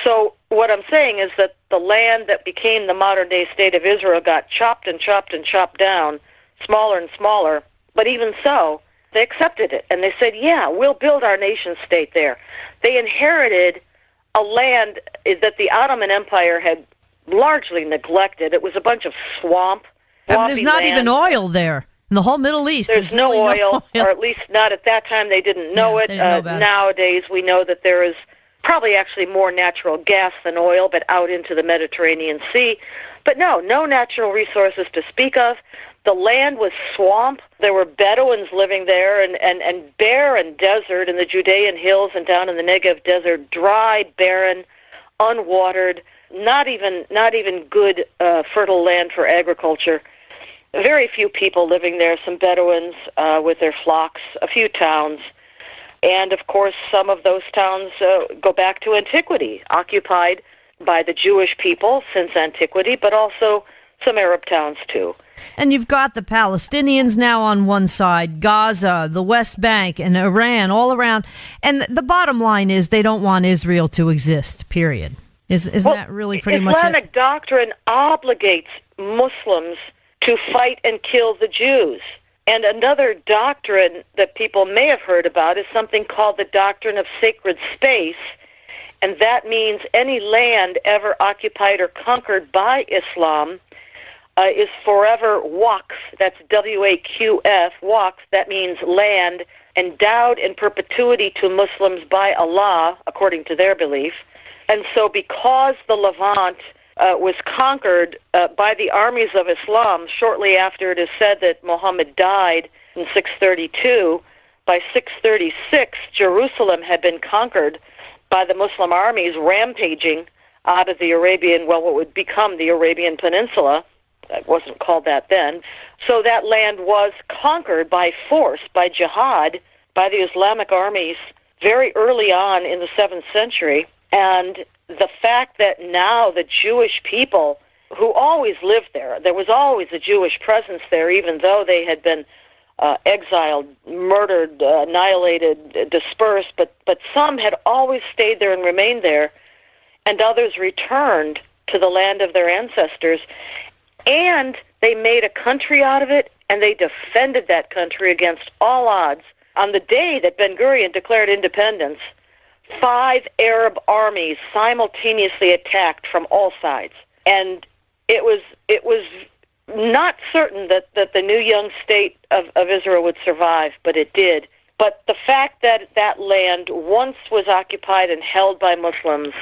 So what I'm saying is that the land that became the modern-day state of Israel got chopped and chopped and chopped down, smaller and smaller, but even so, they accepted it, and they said, yeah, we'll build our nation-state there. They inherited a land that the Ottoman Empire had largely neglected. It was a bunch of swamp. There's not even oil there. In the whole Middle East, there's no really oil, or at least not at that time. They didn't know it. Nowadays, we know that there is probably actually more natural gas than oil, but out into the Mediterranean Sea. But no natural resources to speak of. The land was swamp. There were Bedouins living there, and bare and desert in the Judean hills and down in the Negev desert, dry, barren, unwatered, not even good fertile land for agriculture. Very few people living there, some Bedouins with their flocks, a few towns. And, of course, some of those towns go back to antiquity, occupied by the Jewish people since antiquity, but also some Arab towns, too. And you've got the Palestinians now on one side, Gaza, the West Bank, and Iran all around. And the bottom line is they don't want Israel to exist, period. Isn't that really pretty much it? Islamic doctrine obligates Muslims to fight and kill the Jews. And another doctrine that people may have heard about is something called the doctrine of sacred space. And that means any land ever occupied or conquered by Islam is forever waqf. That's W-A-Q-F, waqf. That means land endowed in perpetuity to Muslims by Allah, according to their belief. And so because the Levant was conquered by the armies of Islam shortly after it is said that Muhammad died in 632, by 636, Jerusalem had been conquered by the Muslim armies rampaging out of the Arabian, well, what would become the Arabian Peninsula. It wasn't called that then. So that land was conquered by force, by jihad, by the Islamic armies very early on in the 7th century. And the fact that now the Jewish people, who always lived there was always a Jewish presence there, even though they had been exiled, murdered, annihilated, dispersed, but some had always stayed there and remained there, and others returned to the land of their ancestors, and they made a country out of it, and they defended that country against all odds. On the day that Ben-Gurion declared independence, 5 Arab armies simultaneously attacked from all sides, and it was not certain that the new young state of Israel would survive, but it did. But the fact that that land once was occupied and held by Muslims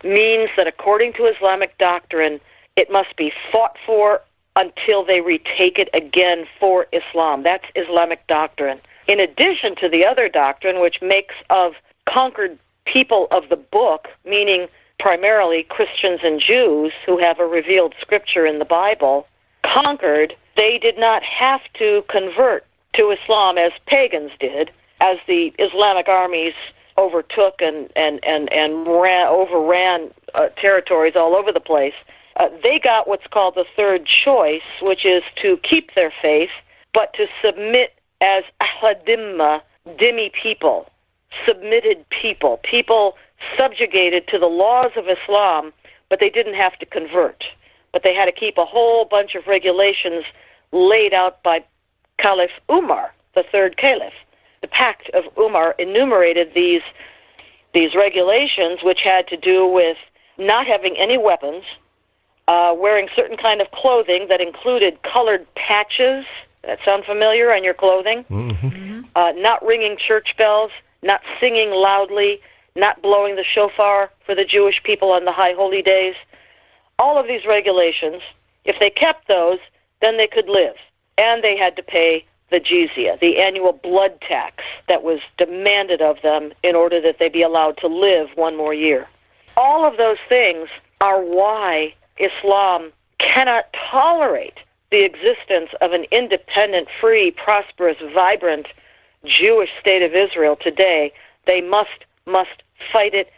means that according to Islamic doctrine, it must be fought for until they retake it again for Islam. That's Islamic doctrine. In addition to the other doctrine, which makes of conquered people of the book, meaning primarily Christians and Jews who have a revealed scripture in the Bible, conquered, they did not have to convert to Islam as pagans did, as the Islamic armies overtook and overran territories all over the place. They got what's called the third choice, which is to keep their faith, but to submit as ahladimma, dhimmi people, submitted people, people subjugated to the laws of Islam, but they didn't have to convert. But they had to keep a whole bunch of regulations laid out by Caliph Umar, the third caliph. The Pact of Umar enumerated these regulations, which had to do with not having any weapons, wearing certain kind of clothing that included colored patches. That sound familiar on your clothing? Mm-hmm. Not ringing church bells, not singing loudly, not blowing the shofar for the Jewish people on the high holy days. All of these regulations, if they kept those, then they could live. And they had to pay the jizya, the annual blood tax that was demanded of them in order that they be allowed to live one more year. All of those things are why Islam cannot tolerate the existence of an independent, free, prosperous, vibrant Jewish state of Israel today. They must fight it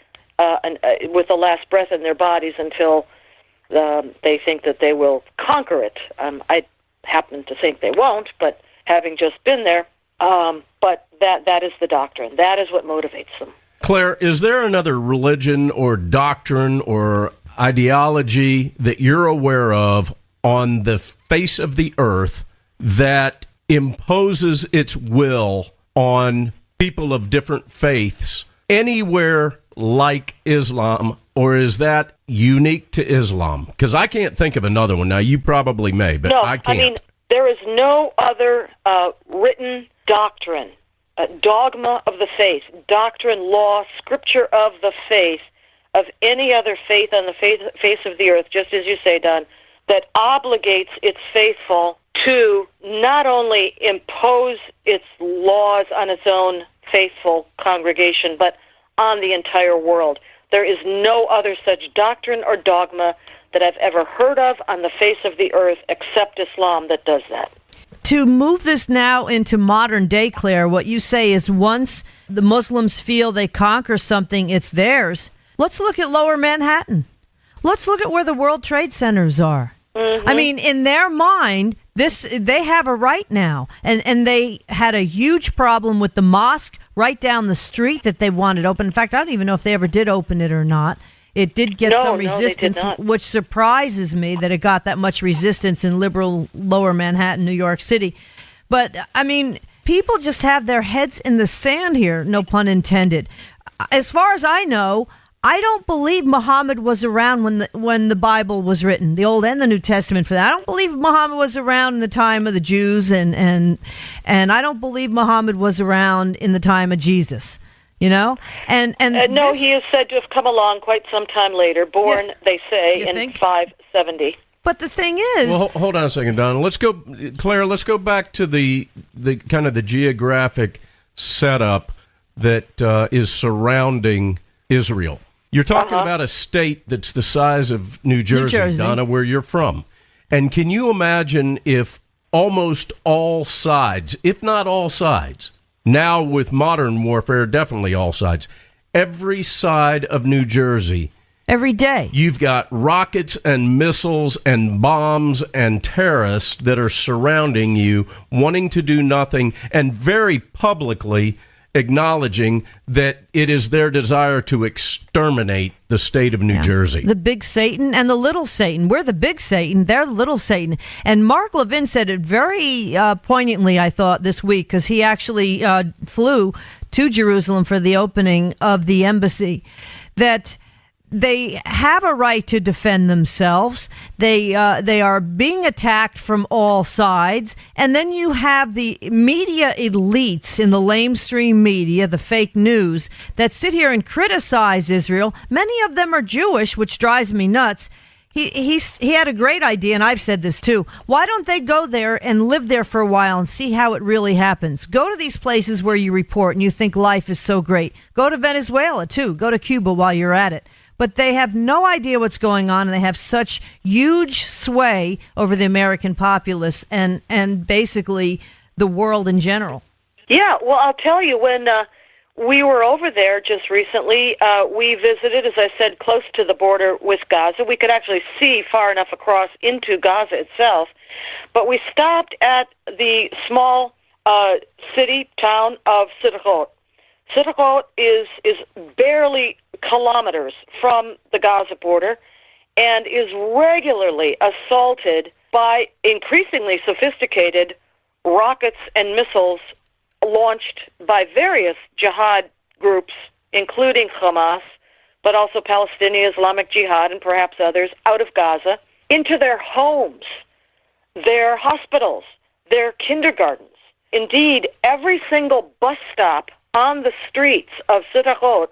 with the last breath in their bodies until they think that they will conquer it. I happen to think they won't, but having just been there, but that is the doctrine. That is what motivates them. Claire, is there another religion or doctrine or ideology that you're aware of on the face of the earth that imposes its will on people of different faiths anywhere like Islam, or is that unique to Islam? Because I can't think of another one. Now, you probably may, but I can't. I mean, there is no other written doctrine, dogma of the faith, doctrine, law, scripture of the faith, of any other faith on the face of the earth, just as you say, Don, that obligates its faithful to not only impose its laws on its own faithful congregation, but on the entire world. There is no other such doctrine or dogma that I've ever heard of on the face of the earth except Islam that does that. To move this now into modern day, Claire, what you say is once the Muslims feel they conquer something, it's theirs. Let's look at Lower Manhattan. Let's look at where the World Trade Centers are. Mm-hmm. I mean, in their mind, They have a right now, and they had a huge problem with the mosque right down the street that they wanted open. In fact, I don't even know if they ever did open it or not. It did get some resistance, which surprises me that it got that much resistance in liberal Lower Manhattan, New York City. But I mean, people just have their heads in the sand here, no pun intended. As far as I know, I don't believe Muhammad was around when the Bible was written, the Old and the New Testament for that. I don't believe Muhammad was around in the time of the Jews, and I don't believe Muhammad was around in the time of Jesus. You know, and no, he is said to have come along quite some time later, born, they say, in 570. But the thing is, well, hold on a second, Donna. Let's go, Claire. Let's go back to the kind of the geographic setup that is surrounding Israel. You're talking about a state that's the size of New Jersey, Donna, where you're from. And can you imagine if almost all sides, if not all sides, now with modern warfare, definitely all sides, every side of New Jersey, every day, you've got rockets and missiles and bombs and terrorists that are surrounding you, wanting to do nothing, and very publicly acknowledging that it is their desire to exterminate the state of New Jersey. The big Satan and the little Satan. We're the big Satan. They're the little Satan. And Mark Levin said it very poignantly, I thought, this week, because he actually flew to Jerusalem for the opening of the embassy, that they have a right to defend themselves. They are being attacked from all sides. And then you have the media elites in the lamestream media, the fake news, that sit here and criticize Israel. Many of them are Jewish, which drives me nuts. He had a great idea, and I've said this too. Why don't they go there and live there for a while and see how it really happens? Go to these places where you report and you think life is so great. Go to Venezuela too. Go to Cuba while you're at it. But they have no idea what's going on, and they have such huge sway over the American populace and basically the world in general. Yeah, well, I'll tell you, when we were over there just recently, we visited, as I said, close to the border with Gaza. We could actually see far enough across into Gaza itself. But we stopped at the small city town of Sderot. Sderot is barely kilometers from the Gaza border and is regularly assaulted by increasingly sophisticated rockets and missiles launched by various jihad groups, including Hamas, but also Palestinian Islamic Jihad and perhaps others, out of Gaza, into their homes, their hospitals, their kindergartens. Indeed, every single bus stop on the streets of Sderot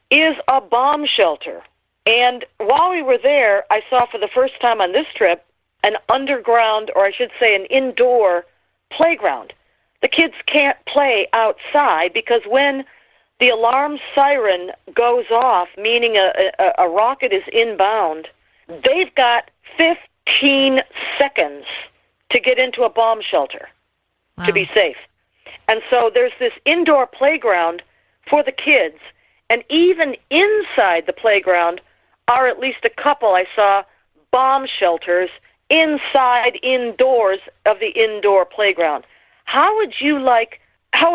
is a bomb shelter. And while we were there, I saw for the first time on this trip an underground, or I should say an indoor playground. The kids can't play outside because when the alarm siren goes off, meaning a rocket is inbound, they've got 15 seconds to get into a bomb shelter to be safe. And so there's this indoor playground for the kids, and even inside the playground are at least a couple, I saw, bomb shelters indoors of the indoor playground. How would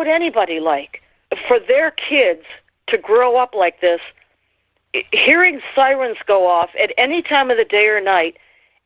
anybody like for their kids to grow up like this, hearing sirens go off at any time of the day or night,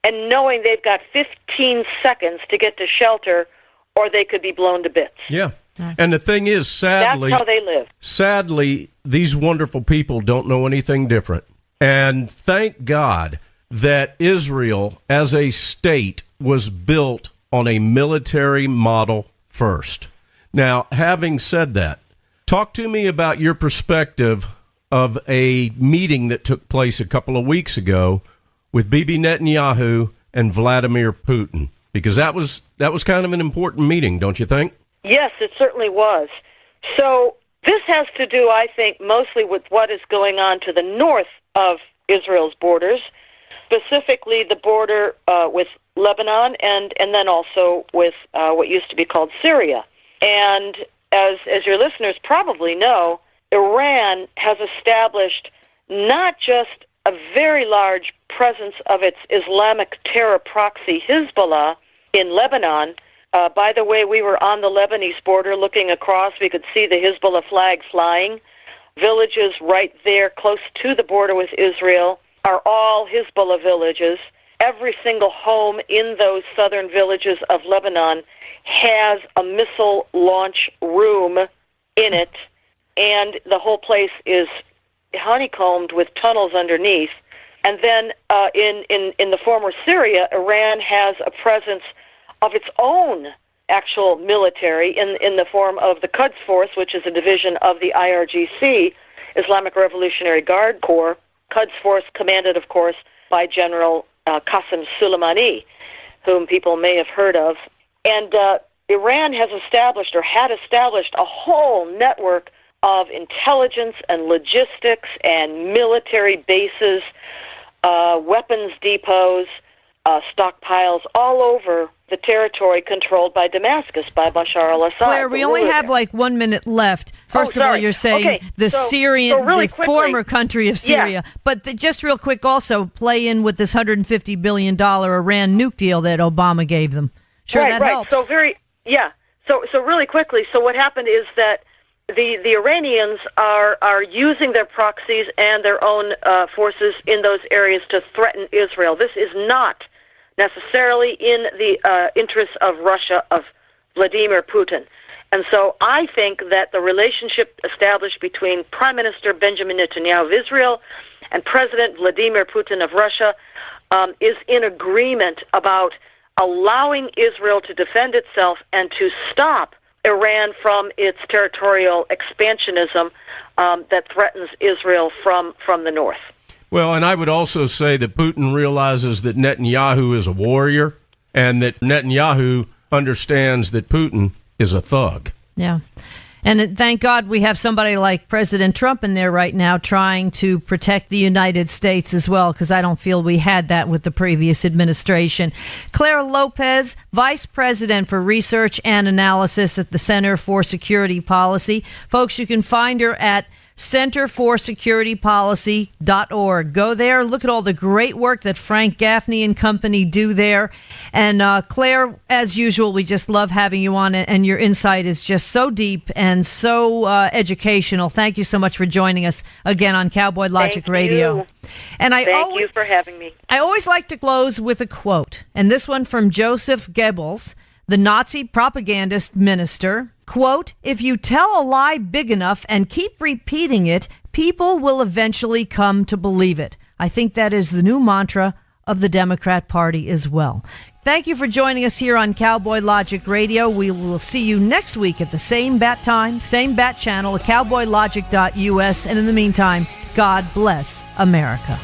and knowing they've got 15 seconds to get to shelter, or they could be blown to bits? Yeah. And the thing is, sadly, that's how they live. Sadly, these wonderful people don't know anything different. And thank God that Israel as a state was built on a military model first. Now, having said that, talk to me about your perspective of a meeting that took place a couple of weeks ago with Bibi Netanyahu and Vladimir Putin, because that was kind of an important meeting, don't you think? Yes, it certainly was. So this has to do, I think, mostly with what is going on to the north of Israel's borders, specifically the border with Lebanon and then also with what used to be called Syria. And as your listeners probably know, Iran has established not just a very large presence of its Islamic terror proxy, Hezbollah, in Lebanon. By the way, we were on the Lebanese border looking across. We could see the Hezbollah flag flying. Villages right there close to the border with Israel are all Hezbollah villages. Every single home in those southern villages of Lebanon has a missile launch room in it, and the whole place is honeycombed with tunnels underneath. And then in the former Syria, Iran has a presence of its own actual military in the form of the Quds Force, which is a division of the IRGC, Islamic Revolutionary Guard Corps. Quds Force commanded, of course, by General Qasem Soleimani, whom people may have heard of. And Iran has established or had established a whole network of intelligence and logistics and military bases, weapons depots, stockpiles all over the territory controlled by Damascus, by Bashar al-Assad. Claire, we only have like 1 minute left. First of all, you're saying the Syrian, really the quickly, former country of Syria. Yeah. But just real quick, also play in with this $150 billion Iran nuke deal that Obama gave them. Sure, right, that right. helps. So really quickly, so what happened is that the Iranians are using their proxies and their own forces in those areas to threaten Israel. This is not necessarily in the interests of Russia, of Vladimir Putin. And so I think that the relationship established between Prime Minister Benjamin Netanyahu of Israel and President Vladimir Putin of Russia is in agreement about allowing Israel to defend itself and to stop Iran from its territorial expansionism that threatens Israel from the north. Well, and I would also say that Putin realizes that Netanyahu is a warrior and that Netanyahu understands that Putin is a thug. Yeah. And thank God we have somebody like President Trump in there right now trying to protect the United States as well, because I don't feel we had that with the previous administration. Claire Lopez, Vice President for Research and Analysis at the Center for Security Policy. Folks, you can find her at centerforsecuritypolicy.org. Go there, look at all the great work that Frank Gaffney and company do there. And Claire, as usual, we just love having you on, and your insight is just so deep and so educational. Thank you so much for joining us again on Cowboy Logic Radio. And Thank you for having me. I always like to close with a quote, and this one from Joseph Goebbels, the Nazi propagandist minister. Quote, "If you tell a lie big enough and keep repeating it, people will eventually come to believe it." I think that is the new mantra of the Democrat Party as well. Thank you for joining us here on Cowboy Logic Radio. We will see you next week at the same bat time, same bat channel at cowboylogic.us. And in the meantime, God bless America.